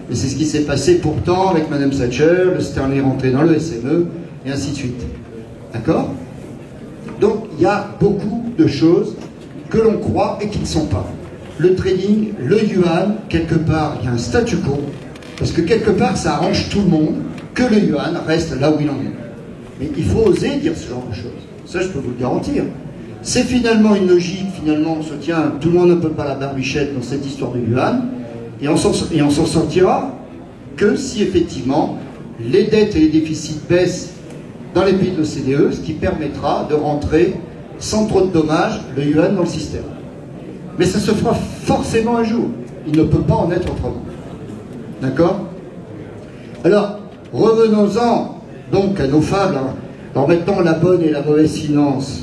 mais c'est ce qui s'est passé pourtant avec Madame Thatcher, le sterling est rentré dans le SME, et ainsi de suite. D'accord? Donc il y a beaucoup de choses que l'on croit et qui ne sont pas. Le trading, le yuan, quelque part, il y a un statu quo, parce que quelque part, ça arrange tout le monde, que le yuan reste là où il en est. Mais il faut oser dire ce genre de choses. Ça, je peux vous le garantir. C'est finalement une logique, finalement, on se tient, tout le monde ne peut pas la barbichette dans cette histoire du yuan, et on s'en sortira que si, effectivement, les dettes et les déficits baissent dans les pays de l'OCDE, ce qui permettra de rentrer, sans trop de dommages, le yuan dans le système. Mais ça se fera forcément un jour. Il ne peut pas en être autrement. D'accord? Alors, revenons-en donc à nos fables. Alors maintenant, la bonne et la mauvaise finance.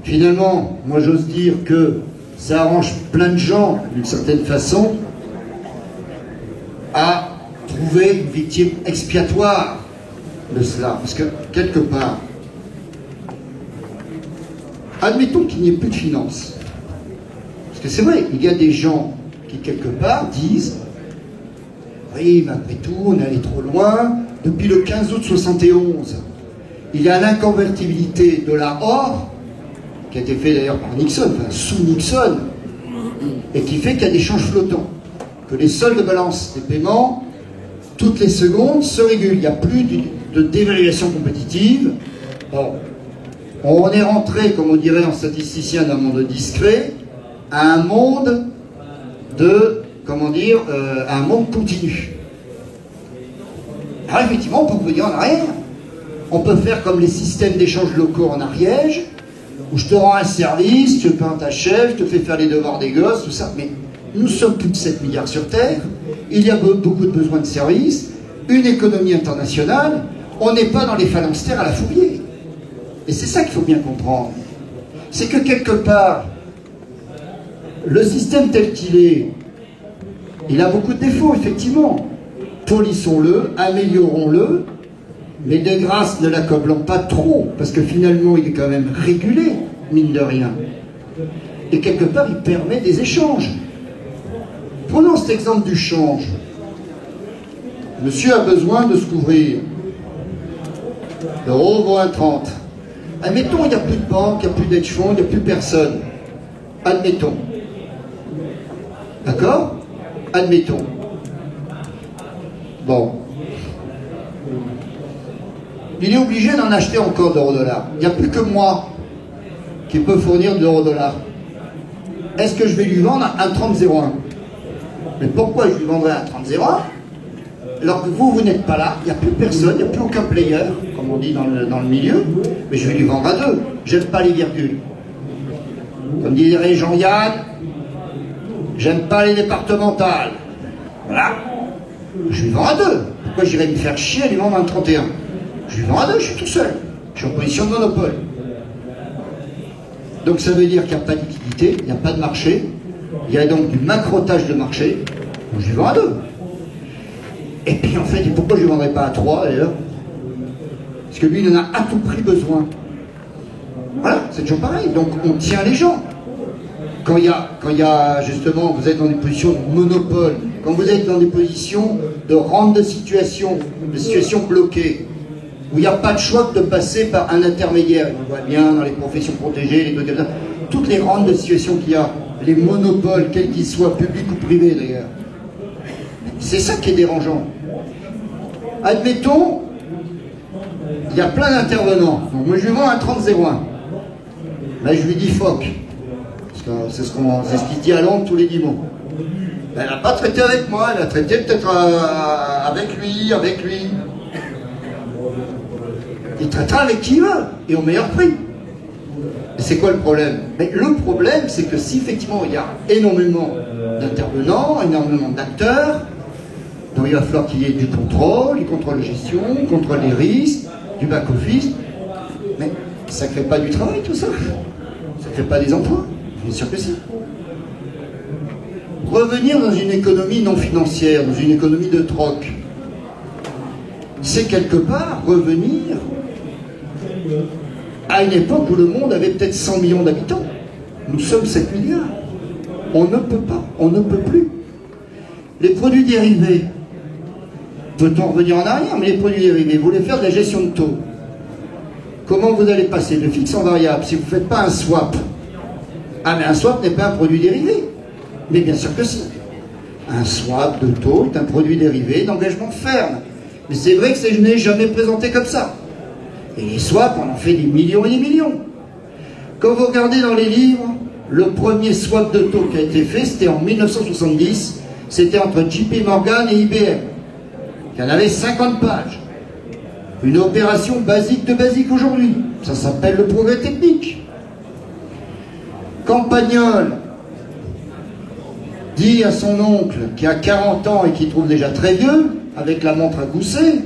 Finalement, moi j'ose dire que ça arrange plein de gens, d'une certaine façon, à trouver une victime expiatoire de cela. Parce que, quelque part, admettons qu'il n'y ait plus de finances. Parce que c'est vrai, il y a des gens qui, quelque part, disent « Oui, mais après tout, on est allé trop loin. Depuis le 15 août 71, il y a l'inconvertibilité de or, qui a été fait d'ailleurs par Nixon, enfin sous Nixon, et qui fait qu'il y a des changes flottants. Que les soldes de balance des paiements, toutes les secondes, se régulent. Il n'y a plus de dévaluation compétitive. Bon, on est rentré, comme on dirait en statisticien, d'un monde discret à un monde de, comment dire, un monde continu. Alors effectivement, on peut revenir en arrière. On peut faire comme les systèmes d'échange locaux en Ariège, où je te rends un service, tu peins ta chef, je te fais faire les devoirs des gosses, tout ça. Mais nous sommes plus de 7 milliards sur Terre, il y a beaucoup de besoins de services, une économie internationale, on n'est pas dans les phalanstères à la Fourier. Et c'est ça qu'il faut bien comprendre. C'est que quelque part, le système tel qu'il est, il a beaucoup de défauts, effectivement. Polissons-le, améliorons-le, mais de grâce ne l'accoblons pas trop, parce que finalement il est quand même régulé, mine de rien. Et quelque part il permet des échanges. Prenons cet exemple du change. Monsieur a besoin de se couvrir. L'euro vaut 1,30. Admettons, il n'y a plus de banque, il n'y a plus d'hedge fonds, il n'y a plus personne. Admettons. D'accord? Admettons. Bon. il est obligé d'en acheter encore d'euro-dollar. Il n'y a plus que moi qui peut fournir de l'euro-dollar. Est-ce que je vais lui vendre un 30,01? Mais pourquoi je lui vendrais un 30,01 alors que vous n'êtes pas là, il n'y a plus personne, il n'y a plus aucun player, comme on dit dans le milieu, mais je vais lui vendre à 2. J'aime pas les virgules. Comme dirait Jean-Yann, j'aime pas les départementales. Voilà. Je lui vends à 2. Pourquoi j'irais me faire chier à lui vendre un 31? Je lui vends à 2, je suis tout seul. Je suis en position de monopole. Donc ça veut dire qu'il n'y a pas de liquidité, il n'y a pas de marché, il y a donc du macrotage de marché, donc je lui vends à 2. Et puis en fait, pourquoi je ne vendrais pas à 3 d'ailleurs? Parce que lui, il en a à tout prix besoin. Voilà, c'est toujours pareil. Donc on tient les gens. Quand il y a justement, vous êtes dans des positions de monopole, quand vous êtes dans des positions de rente de situation bloquée, où il n'y a pas de choix que de passer par un intermédiaire. On voit bien dans les professions protégées, les trucs comme ça, toutes les rentes de situation qu'il y a, les monopoles, quels qu'ils soient, publics ou privés d'ailleurs. C'est ça qui est dérangeant. Admettons, il y a plein d'intervenants. Donc moi je lui vends un 30,01. Là je lui dis phoque. C'est ce qu'il dit à Londres tous les dimanches. Elle n'a pas traité avec moi, elle a traité peut-être avec lui. Il traitera avec qui il veut, et au meilleur prix. Et c'est quoi le problème? Mais le problème, c'est que si effectivement il y a énormément d'intervenants, énormément d'acteurs, donc il va falloir qu'il y ait du contrôle de gestion, contrôle des risques, du back-office, mais ça ne crée pas du travail tout ça. Ça ne crée pas des emplois, bien sûr que si. Revenir dans une économie non financière, dans une économie de troc, c'est quelque part revenir à une époque où le monde avait peut-être 100 millions d'habitants. Nous sommes 7 milliards. On ne peut pas, on ne peut plus. Les produits dérivés, peut-on revenir en arrière, mais les produits dérivés, vous voulez faire de la gestion de taux. Comment vous allez passer de fixe en variable si vous ne faites pas un swap? Ah, mais un swap n'est pas un produit dérivé. Mais bien sûr que si. Un swap de taux est un produit dérivé d'engagement ferme. Mais c'est vrai que je n'ai jamais présenté comme ça. Et les swaps, on en fait des millions et des millions. Quand vous regardez dans les livres, le premier swap de taux qui a été fait, c'était en 1970. C'était entre JP Morgan et IBM. Il y en avait 50 pages. Une opération basique de basique aujourd'hui. Ça s'appelle le progrès technique. Campagnol dit à son oncle, qui a 40 ans et qui trouve déjà très vieux, avec la montre à gousset,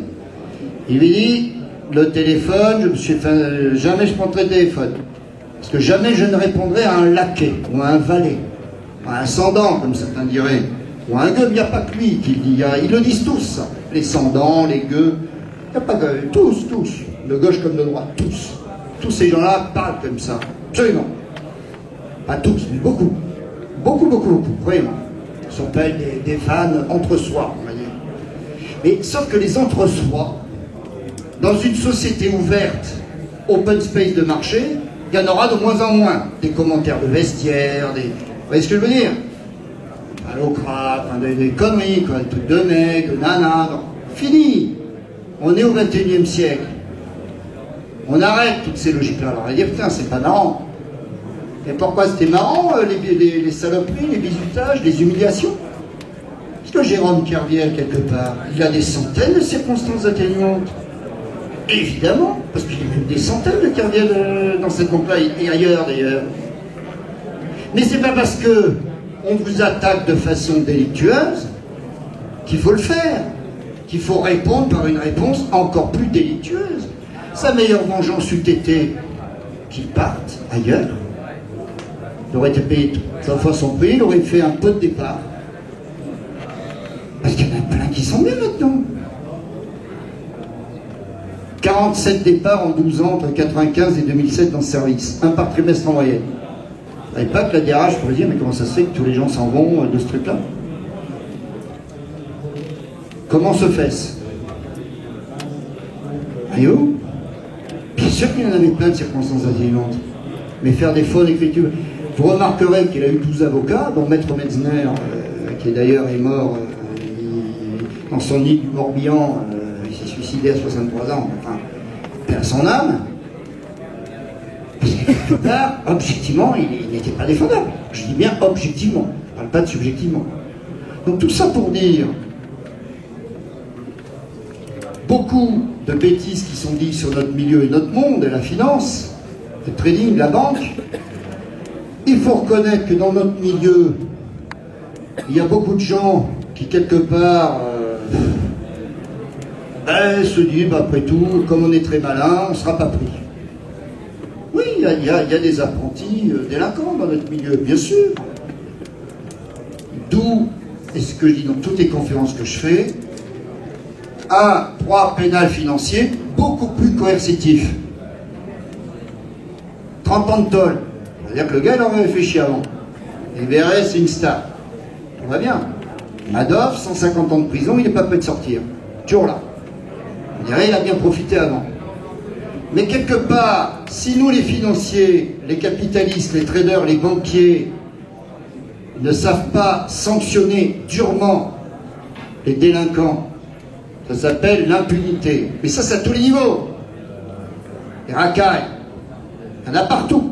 il lui dit, le téléphone, jamais je prendrai le téléphone. Parce que jamais je ne répondrai à un laquais, ou à un valet, à un sandant, comme certains diraient, ou à un gueux. Il n'y a pas que lui qui le dit, ils le disent tous, ça. Les sandants, les gueux, il n'y a pas que tous, de gauche comme de droite, tous. Tous ces gens-là parlent comme ça, absolument. Pas tous, mais beaucoup. Beaucoup, vraiment. Ce sont des fans entre-soi, on va dire. Mais sauf que les entre-soi, dans une société ouverte, open space de marché, il y en aura de moins en moins. Des commentaires de vestiaire, Vous voyez ce que je veux dire? Allocrate, des conneries, quoi, des trucs de mecs, de nanas. Donc, fini. On est au XXIe siècle. On arrête toutes ces logiques-là. Alors on va dire, putain, c'est pas marrant. Et pourquoi c'était marrant, les saloperies, les bizutages, les humiliations? Parce que Jérôme Kerviel, quelque part, il a des centaines de circonstances atténuantes. Évidemment, parce qu'il y a eu des centaines de Kerviel dans cette banque-là et ailleurs d'ailleurs. Mais c'est pas parce que on vous attaque de façon délictueuse qu'il faut le faire, qu'il faut répondre par une réponse encore plus délictueuse. Sa meilleure vengeance eût été qu'il parte ailleurs. Il aurait été payé 3 fois son prix, il aurait fait un pot de départ. Parce qu'il y en a plein qui sont bien maintenant. 47 départs en 12 ans entre 1995 et 2007 dans ce service. Un par trimestre en moyenne. Vous savez pas que la DRH pourrait dire, mais comment ça se fait que tous les gens s'en vont de ce truc-là? Comment se fait-ce? Aïe-oh. Bien sûr qu'il y en avait plein de circonstances atténuantes. Mais faire des fautes d'écriture... Vous remarquerez qu'il a eu 12 avocats, dont Maître Metzner, qui d'ailleurs est mort dans son île du Morbihan, il s'est suicidé à 63 ans. Enfin, paix à son âme. Là, objectivement, il n'était pas défendable. Je dis bien objectivement, je ne parle pas de subjectivement. Donc tout ça pour dire, beaucoup de bêtises qui sont dites sur notre milieu et notre monde, et la finance, le trading, la banque. Il faut reconnaître que dans notre milieu, il y a beaucoup de gens qui, quelque part, se disent, bah, après tout, comme on est très malin, on ne sera pas pris. Oui, il y a des apprentis délinquants dans notre milieu, bien sûr. D'où, et ce que je dis dans toutes les conférences que je fais, un droit pénal financier beaucoup plus coercitif. 30 ans de tôle. C'est-à-dire que le gars, il aurait réfléchi avant. Libéré, c'est une star. Tout va bien. Madoff, 150 ans de prison, il n'est pas prêt de sortir. Toujours là. On dirait qu'il a bien profité avant. Mais quelque part, si nous, les financiers, les capitalistes, les traders, les banquiers, ne savent pas sanctionner durement les délinquants, ça s'appelle l'impunité. Mais ça, c'est à tous les niveaux. Les racailles, il y en a partout.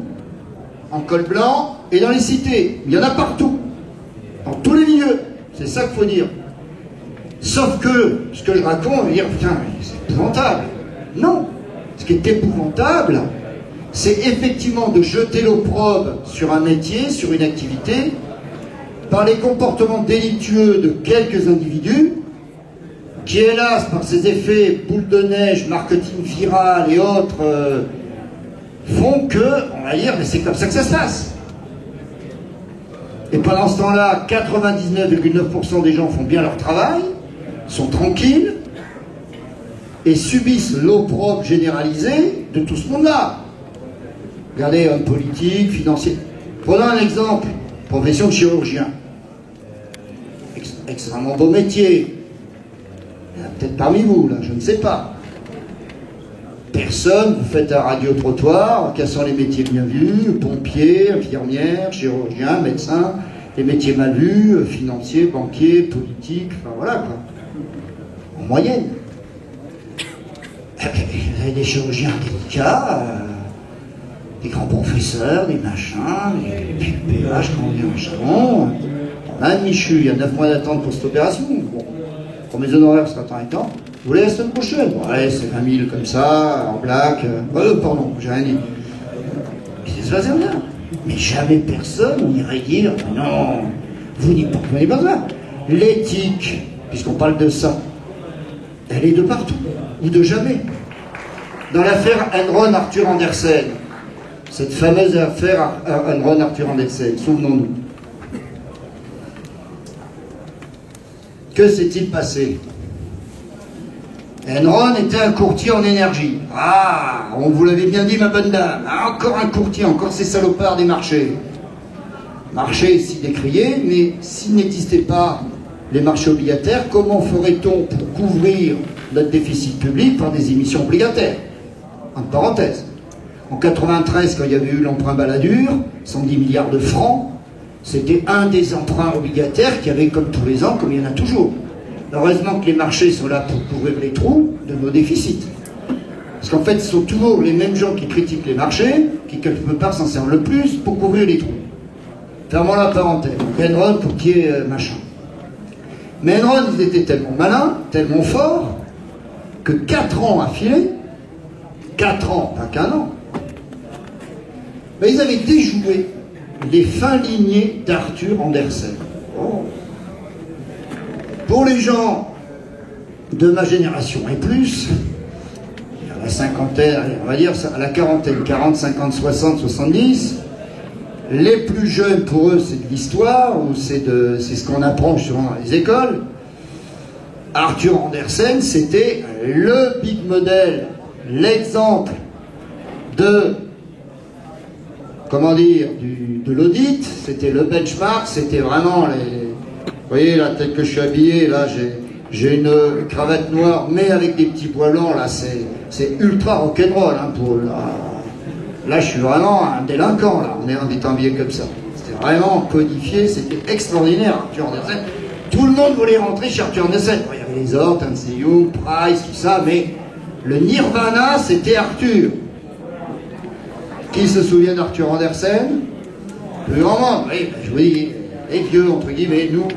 En col blanc et dans les cités. Il y en a partout. Dans tous les milieux. C'est ça qu'il faut dire. Sauf que, ce que je raconte, on va dire, putain, c'est épouvantable. Non. Ce qui est épouvantable, c'est effectivement de jeter l'opprobre sur un métier, sur une activité, par les comportements délictueux de quelques individus, qui, hélas, par ces effets boule de neige, marketing viral et autres, font que, on va dire, mais c'est comme ça que ça se passe. Et pendant ce temps-là, 99,9% des gens font bien leur travail, sont tranquilles, et subissent l'opprobre généralisé de tout ce monde-là. Regardez, hommes politiques, financiers. Prenons un exemple, profession de chirurgien. Extrêmement beau métier. Il y en a peut-être parmi vous, là, je ne sais pas. Personne, vous faites un radio-trottoir en cassant les métiers bien vus, pompiers, infirmières, chirurgiens, médecins, les métiers mal vus, financiers, banquiers, politiques, enfin voilà quoi. En moyenne. Vous avez des chirurgiens délicats, des grands professeurs, des machins, des PH quand on vient au Chalon. On a un Michu, il y a 9 mois d'attente pour cette opération. Bon, pour mes honoraires, c'est temps et temps. Vous voulez la semaine prochaine? Ouais, c'est 20 000 comme ça, en black. Pardon, j'ai rien dit. Et ça se passe bien. Mais jamais personne n'irait dire non, vous n'y prenez pas ça. L'éthique, puisqu'on parle de ça, elle est de partout, ou de jamais. Dans l'affaire Enron Arthur Andersen, cette fameuse affaire Enron Arthur Andersen, souvenons-nous. Que s'est-il passé? Enron était un courtier en énergie. Ah, on vous l'avait bien dit, ma bonne dame. Ah, encore un courtier, encore ces salopards des marchés. Marché si décrié, mais s'il n'existait pas les marchés obligataires, comment ferait-on pour couvrir notre déficit public par des émissions obligataires? Entre parenthèses. En 93, quand il y avait eu l'emprunt Balladur, 110 milliards de francs, c'était un des emprunts obligataires qu'il y avait comme tous les ans, comme il y en a toujours. Heureusement que les marchés sont là pour couvrir les trous de nos déficits. Parce qu'en fait, ce sont toujours les mêmes gens qui critiquent les marchés, qui quelque part s'en servent le plus pour couvrir les trous. Fermons la parenthèse. Donc Enron pour qui est machin. Mais Enron, ils étaient tellement malins, tellement forts, que 4 ans affilés, 4 ans, pas qu'un an, ben ils avaient déjoué les fins lignées d'Arthur Andersen. Oh. Pour les gens de ma génération et plus, à la cinquantaine, on va dire à la quarantaine, 40, 50, 60, 70, les plus jeunes pour eux c'est de l'histoire, ou c'est ce qu'on apprend souvent dans les écoles. Arthur Andersen, c'était le big model, l'exemple de, comment dire, de l'audit, c'était le benchmark, c'était vraiment les... Vous voyez, là, tel que je suis habillé, là, j'ai une cravate noire, mais avec des petits pois blancs, là, c'est ultra rock'n'roll, hein, pour eux, là. Là, je suis vraiment un délinquant, là, en étant habillé comme ça. C'était vraiment codifié, c'était extraordinaire, Arthur Andersen. Tout le monde voulait rentrer chez Arthur Andersen. Il y avait les Hortons, Ernst & Young, Price, tout ça, mais Le nirvana, c'était Arthur. Qui se souvient d'Arthur Andersen? Plus grand monde, oui, je vous dis, les vieux, entre guillemets, nous.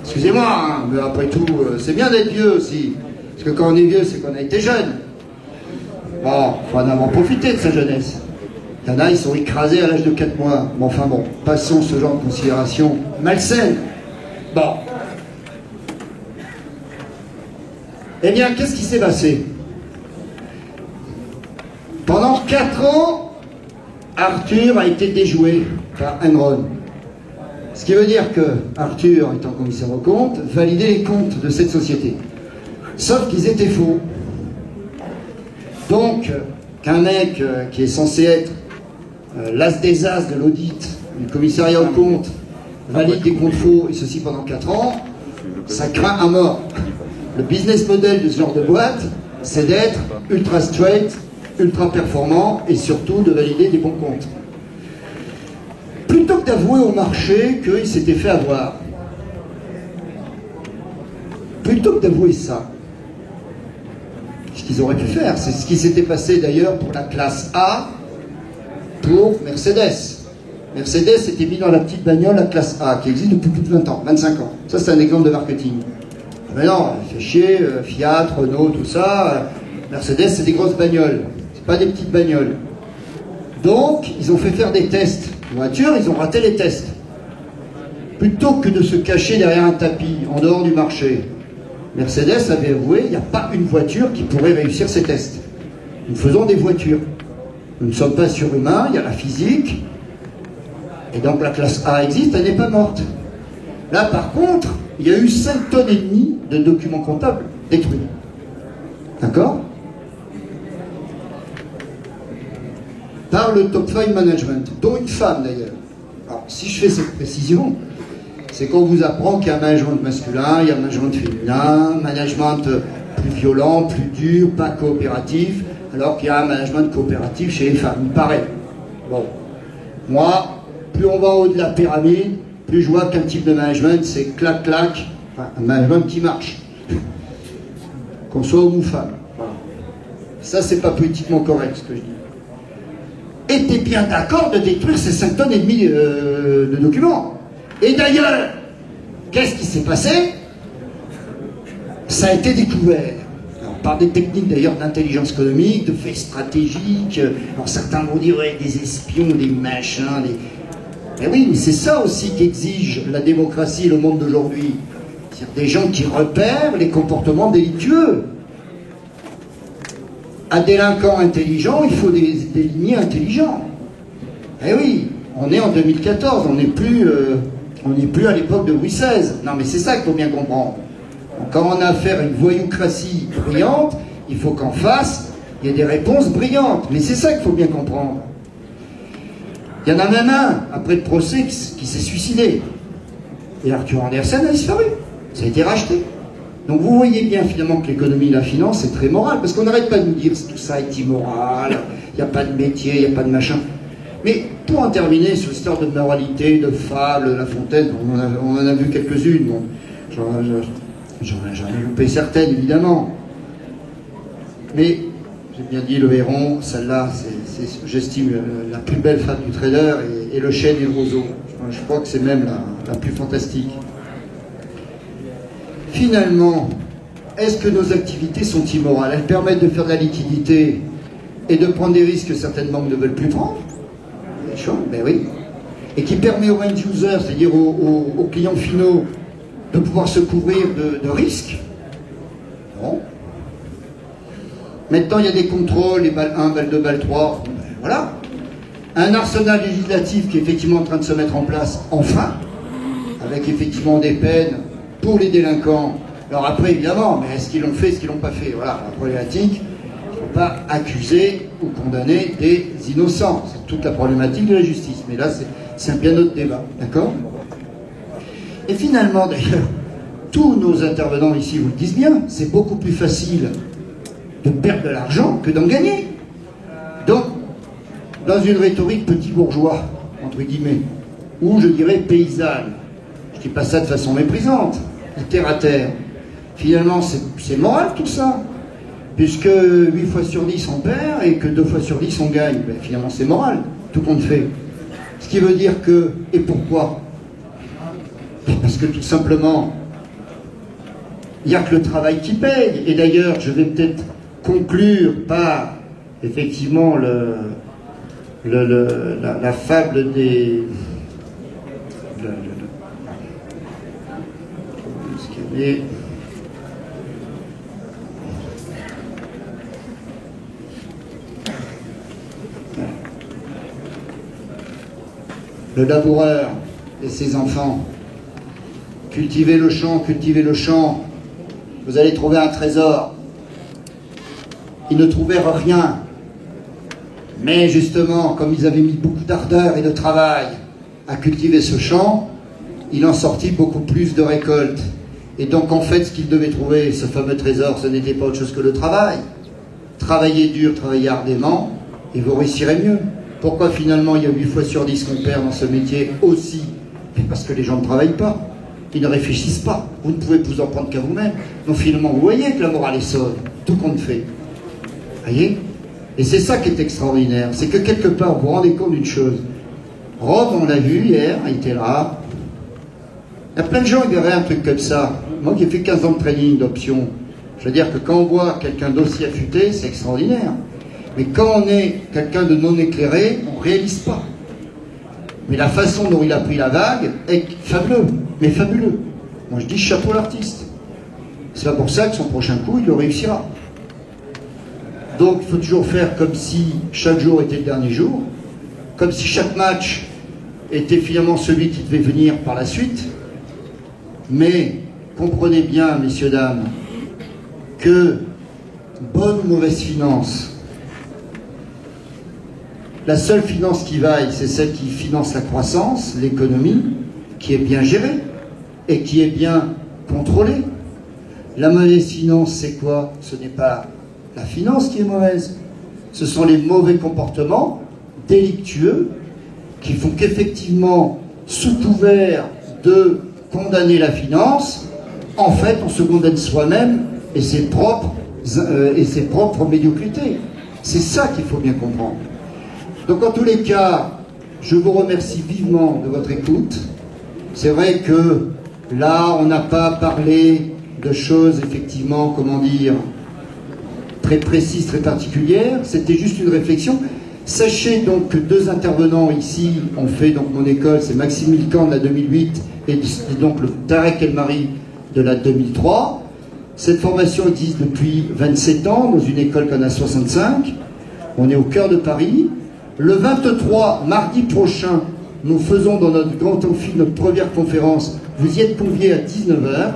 Excusez-moi, hein, mais après tout, c'est bien d'être vieux aussi. Parce que quand on est vieux, c'est qu'on a été jeune. Bon, il faut en avoir profité de sa jeunesse. Il y en a, ils sont écrasés à l'âge de 4 mois. Mais enfin bon, passons ce genre de considération malsaine. Bon. Eh bien, qu'est-ce qui s'est passé? Pendant 4 ans, Arthur a été déjoué par Enron. Ce qui veut dire que Arthur, étant commissaire aux comptes, validait les comptes de cette société. Sauf qu'ils étaient faux. Donc, qu'un mec qui est censé être l'as des as de l'audit, du commissariat aux comptes, valide des comptes faux, et ceci pendant 4 ans, ça craint à mort. Le business model de ce genre de boîte, c'est d'être ultra straight, ultra performant, et surtout de valider des bons comptes. Plutôt que d'avouer au marché qu'il s'était fait avoir, plutôt que d'avouer ça, ce qu'ils auraient pu faire, c'est ce qui s'était passé d'ailleurs pour la classe A, pour Mercedes. Mercedes était mis dans la petite bagnole, la classe A, qui existe depuis plus de 20 ans, 25 ans. Ça, c'est un exemple de marketing. Mais non, fait chier, Fiat, Renault, tout ça. Mercedes, c'est des grosses bagnoles, c'est pas des petites bagnoles. Donc, ils ont fait faire des tests de voitures, ils ont raté les tests. Plutôt que de se cacher derrière un tapis, en dehors du marché, Mercedes avait avoué, il n'y a pas une voiture qui pourrait réussir ces tests. Nous faisons des voitures. Nous ne sommes pas surhumains, il y a la physique. Et donc la classe A existe, elle n'est pas morte. Là, par contre, il y a eu 5 tonnes et demie de documents comptables détruits. D'accord? Par le top 5 management, dont une femme d'ailleurs. Alors, si je fais cette précision, c'est qu'on vous apprend qu'il y a un management masculin, il y a un management féminin, un management plus violent, plus dur, pas coopératif, alors qu'il y a un management coopératif chez les femmes, il paraît. Bon. Moi, plus on va en haut de la pyramide, plus je vois qu'un type de management, c'est clac-clac, enfin, un management qui marche. Qu'on soit homme ou femme. Voilà. Ça, c'est pas politiquement correct, ce que je dis. Et t'es bien d'accord de détruire ces 5 tonnes et demie de documents. Et d'ailleurs, qu'est-ce qui s'est passé? Ça a été découvert. Alors, par des techniques d'ailleurs d'intelligence économique, de faits stratégiques. Alors certains vont dire ouais, des espions, des machins, des... Mais oui, mais c'est ça aussi qu'exige la démocratie et le monde d'aujourd'hui. C'est-à-dire des gens qui repèrent les comportements délictueux. À délinquants intelligents, il faut des lignées intelligents. Eh oui, on est en 2014, on n'est plus à l'époque de Louis XVI. Non mais c'est ça qu'il faut bien comprendre. Donc, quand on a affaire à une voyoucratie brillante, il faut qu'en face, il y ait des réponses brillantes. Mais c'est ça qu'il faut bien comprendre. Il y en a même un, après le procès, qui s'est suicidé. Et Arthur Andersen a disparu. Ça a été racheté. Donc vous voyez bien finalement que l'économie et la finance, c'est très moral. Parce qu'on n'arrête pas de nous dire que tout ça est immoral, il n'y a pas de métier, il n'y a pas de machin. Mais pour en terminer sur l'histoire de moralité, de fable, La Fontaine, on en a vu quelques-unes. Bon, j'en ai loupé certaines, évidemment. Mais, j'ai bien dit, le héron, celle-là, c'est j'estime, la plus belle femme du trader, et le chêne et le roseau. Je crois que c'est même la plus fantastique. Finalement, est-ce que nos activités sont immorales? Elles permettent de faire de la liquidité et de prendre des risques que certaines banques ne veulent plus prendre? Ben oui. Et qui permet aux end users, c'est-à-dire aux clients finaux, de pouvoir se couvrir de risques? Non. Maintenant, il y a des contrôles, les balles 1, balles 2, balles 3. Ben voilà. Un arsenal législatif qui est effectivement en train de se mettre en place, enfin, avec effectivement des peines pour les délinquants. Alors après, évidemment, mais est-ce qu'ils l'ont fait, est-ce qu'ils l'ont pas fait? Voilà, la problématique. Il ne faut pas accuser ou condamner des innocents. C'est toute la problématique de la justice. Mais là, c'est un bien autre débat. D'accord? Et finalement, d'ailleurs, tous nos intervenants ici vous le disent bien, c'est beaucoup plus facile de perdre de l'argent que d'en gagner. Donc, dans une rhétorique petit bourgeois, entre guillemets, ou je dirais paysanne, je ne dis pas ça de façon méprisante, terre à terre, finalement c'est moral tout ça. puisque 8 fois sur 10 on perd et que 2 fois sur 10 on gagne. Ben, finalement c'est moral, tout compte fait. Ce qui veut dire que, et pourquoi? Parce que tout simplement, il n'y a que le travail qui paye. Et d'ailleurs, je vais peut-être conclure par, effectivement, la fable des... Le laboureur et ses enfants. Cultivez le champ, vous allez trouver un trésor. Ils ne trouvèrent rien. Mais justement, comme ils avaient mis beaucoup d'ardeur et de travail à cultiver ce champ, il en sortit beaucoup plus de récoltes. Et donc en fait, ce qu'ils devaient trouver, ce fameux trésor, ce n'était pas autre chose que le travail. Travaillez dur, travaillez ardemment, et vous réussirez mieux. Pourquoi finalement il y a 8 fois sur 10 qu'on perd dans ce métier aussi? Parce que les gens ne travaillent pas, ils ne réfléchissent pas. Vous ne pouvez vous en prendre qu'à vous-même. Donc finalement, vous voyez que la morale est sauve, tout compte fait. Vous voyez? Et c'est ça qui est extraordinaire, c'est que quelque part, vous vous rendez compte d'une chose. Rob, on l'a vu hier, il était là. Il y a plein de gens qui verraient un truc comme ça. Moi qui ai fait 15 ans de training d'option, je veux dire que quand on voit quelqu'un d'aussi affûté, c'est extraordinaire. Mais quand on est quelqu'un de non éclairé, on ne réalise pas. Mais la façon dont il a pris la vague est fabuleux, mais fabuleux. Moi je dis chapeau l'artiste. C'est pas pour ça que son prochain coup, il le réussira. Donc il faut toujours faire comme si chaque jour était le dernier jour, comme si chaque match était finalement celui qui devait venir par la suite. Mais comprenez bien, messieurs, dames, que bonne ou mauvaise finance, la seule finance qui vaille, c'est celle qui finance la croissance, l'économie, qui est bien gérée et qui est bien contrôlée. La mauvaise finance, c'est quoi? Ce n'est pas la finance qui est mauvaise. Ce sont les mauvais comportements délictueux qui font qu'effectivement, sous couvert de condamner la finance, en fait, on se condamne soi-même et ses propres médiocrités. C'est ça qu'il faut bien comprendre. Donc en tous les cas, je vous remercie vivement de votre écoute. C'est vrai que là, on n'a pas parlé de choses, effectivement, comment dire, très précises, très particulières. C'était juste une réflexion. Sachez donc que 2 intervenants ici ont fait donc mon école, c'est Maxime Milcan de la 2008 et donc le Tarek El Mari de la 2003. Cette formation existe depuis 27 ans dans une école qu'on a 65. On est au cœur de Paris. Le 23, mardi prochain, nous faisons dans notre grand amphi notre première conférence. Vous y êtes conviés à 19 h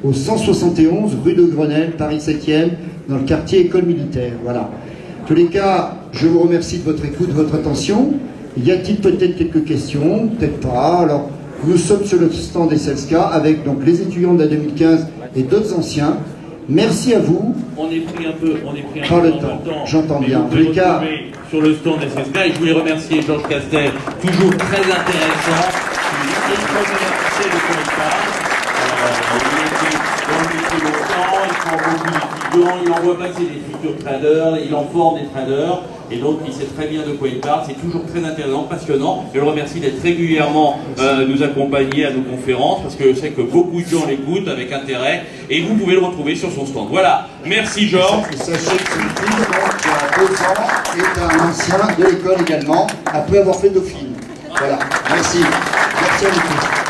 au 171 rue de Grenelle, Paris 7e, dans le quartier École Militaire. Voilà. En tous les cas, je vous remercie de votre écoute, de votre attention. Y a-t-il peut-être quelques questions? Peut-être pas. Alors, nous sommes sur le stand des SELSCA avec donc les étudiants de la 2015 et d'autres anciens. Merci à vous. On est pris un peu, par le temps. J'entends bien. En tous les cas, sur le stand des SELSCA, et je voulais remercier Georges Castel, toujours très intéressant. Il remercier le commissaire. Il prend beaucoup d'étudiants, il envoie passer des futurs traders, il en forme des traders, et donc il sait très bien de quoi il parle. C'est toujours très intéressant, passionnant. Je le remercie d'être régulièrement nous accompagner à nos conférences, parce que je sais que beaucoup de gens l'écoutent avec intérêt, et vous pouvez le retrouver sur son stand. Voilà, merci Georges. Sachez que Sylvie, qui a 2 ans, est un ancien de l'école également, après avoir fait Dauphine. Voilà, merci. Merci à vous tous.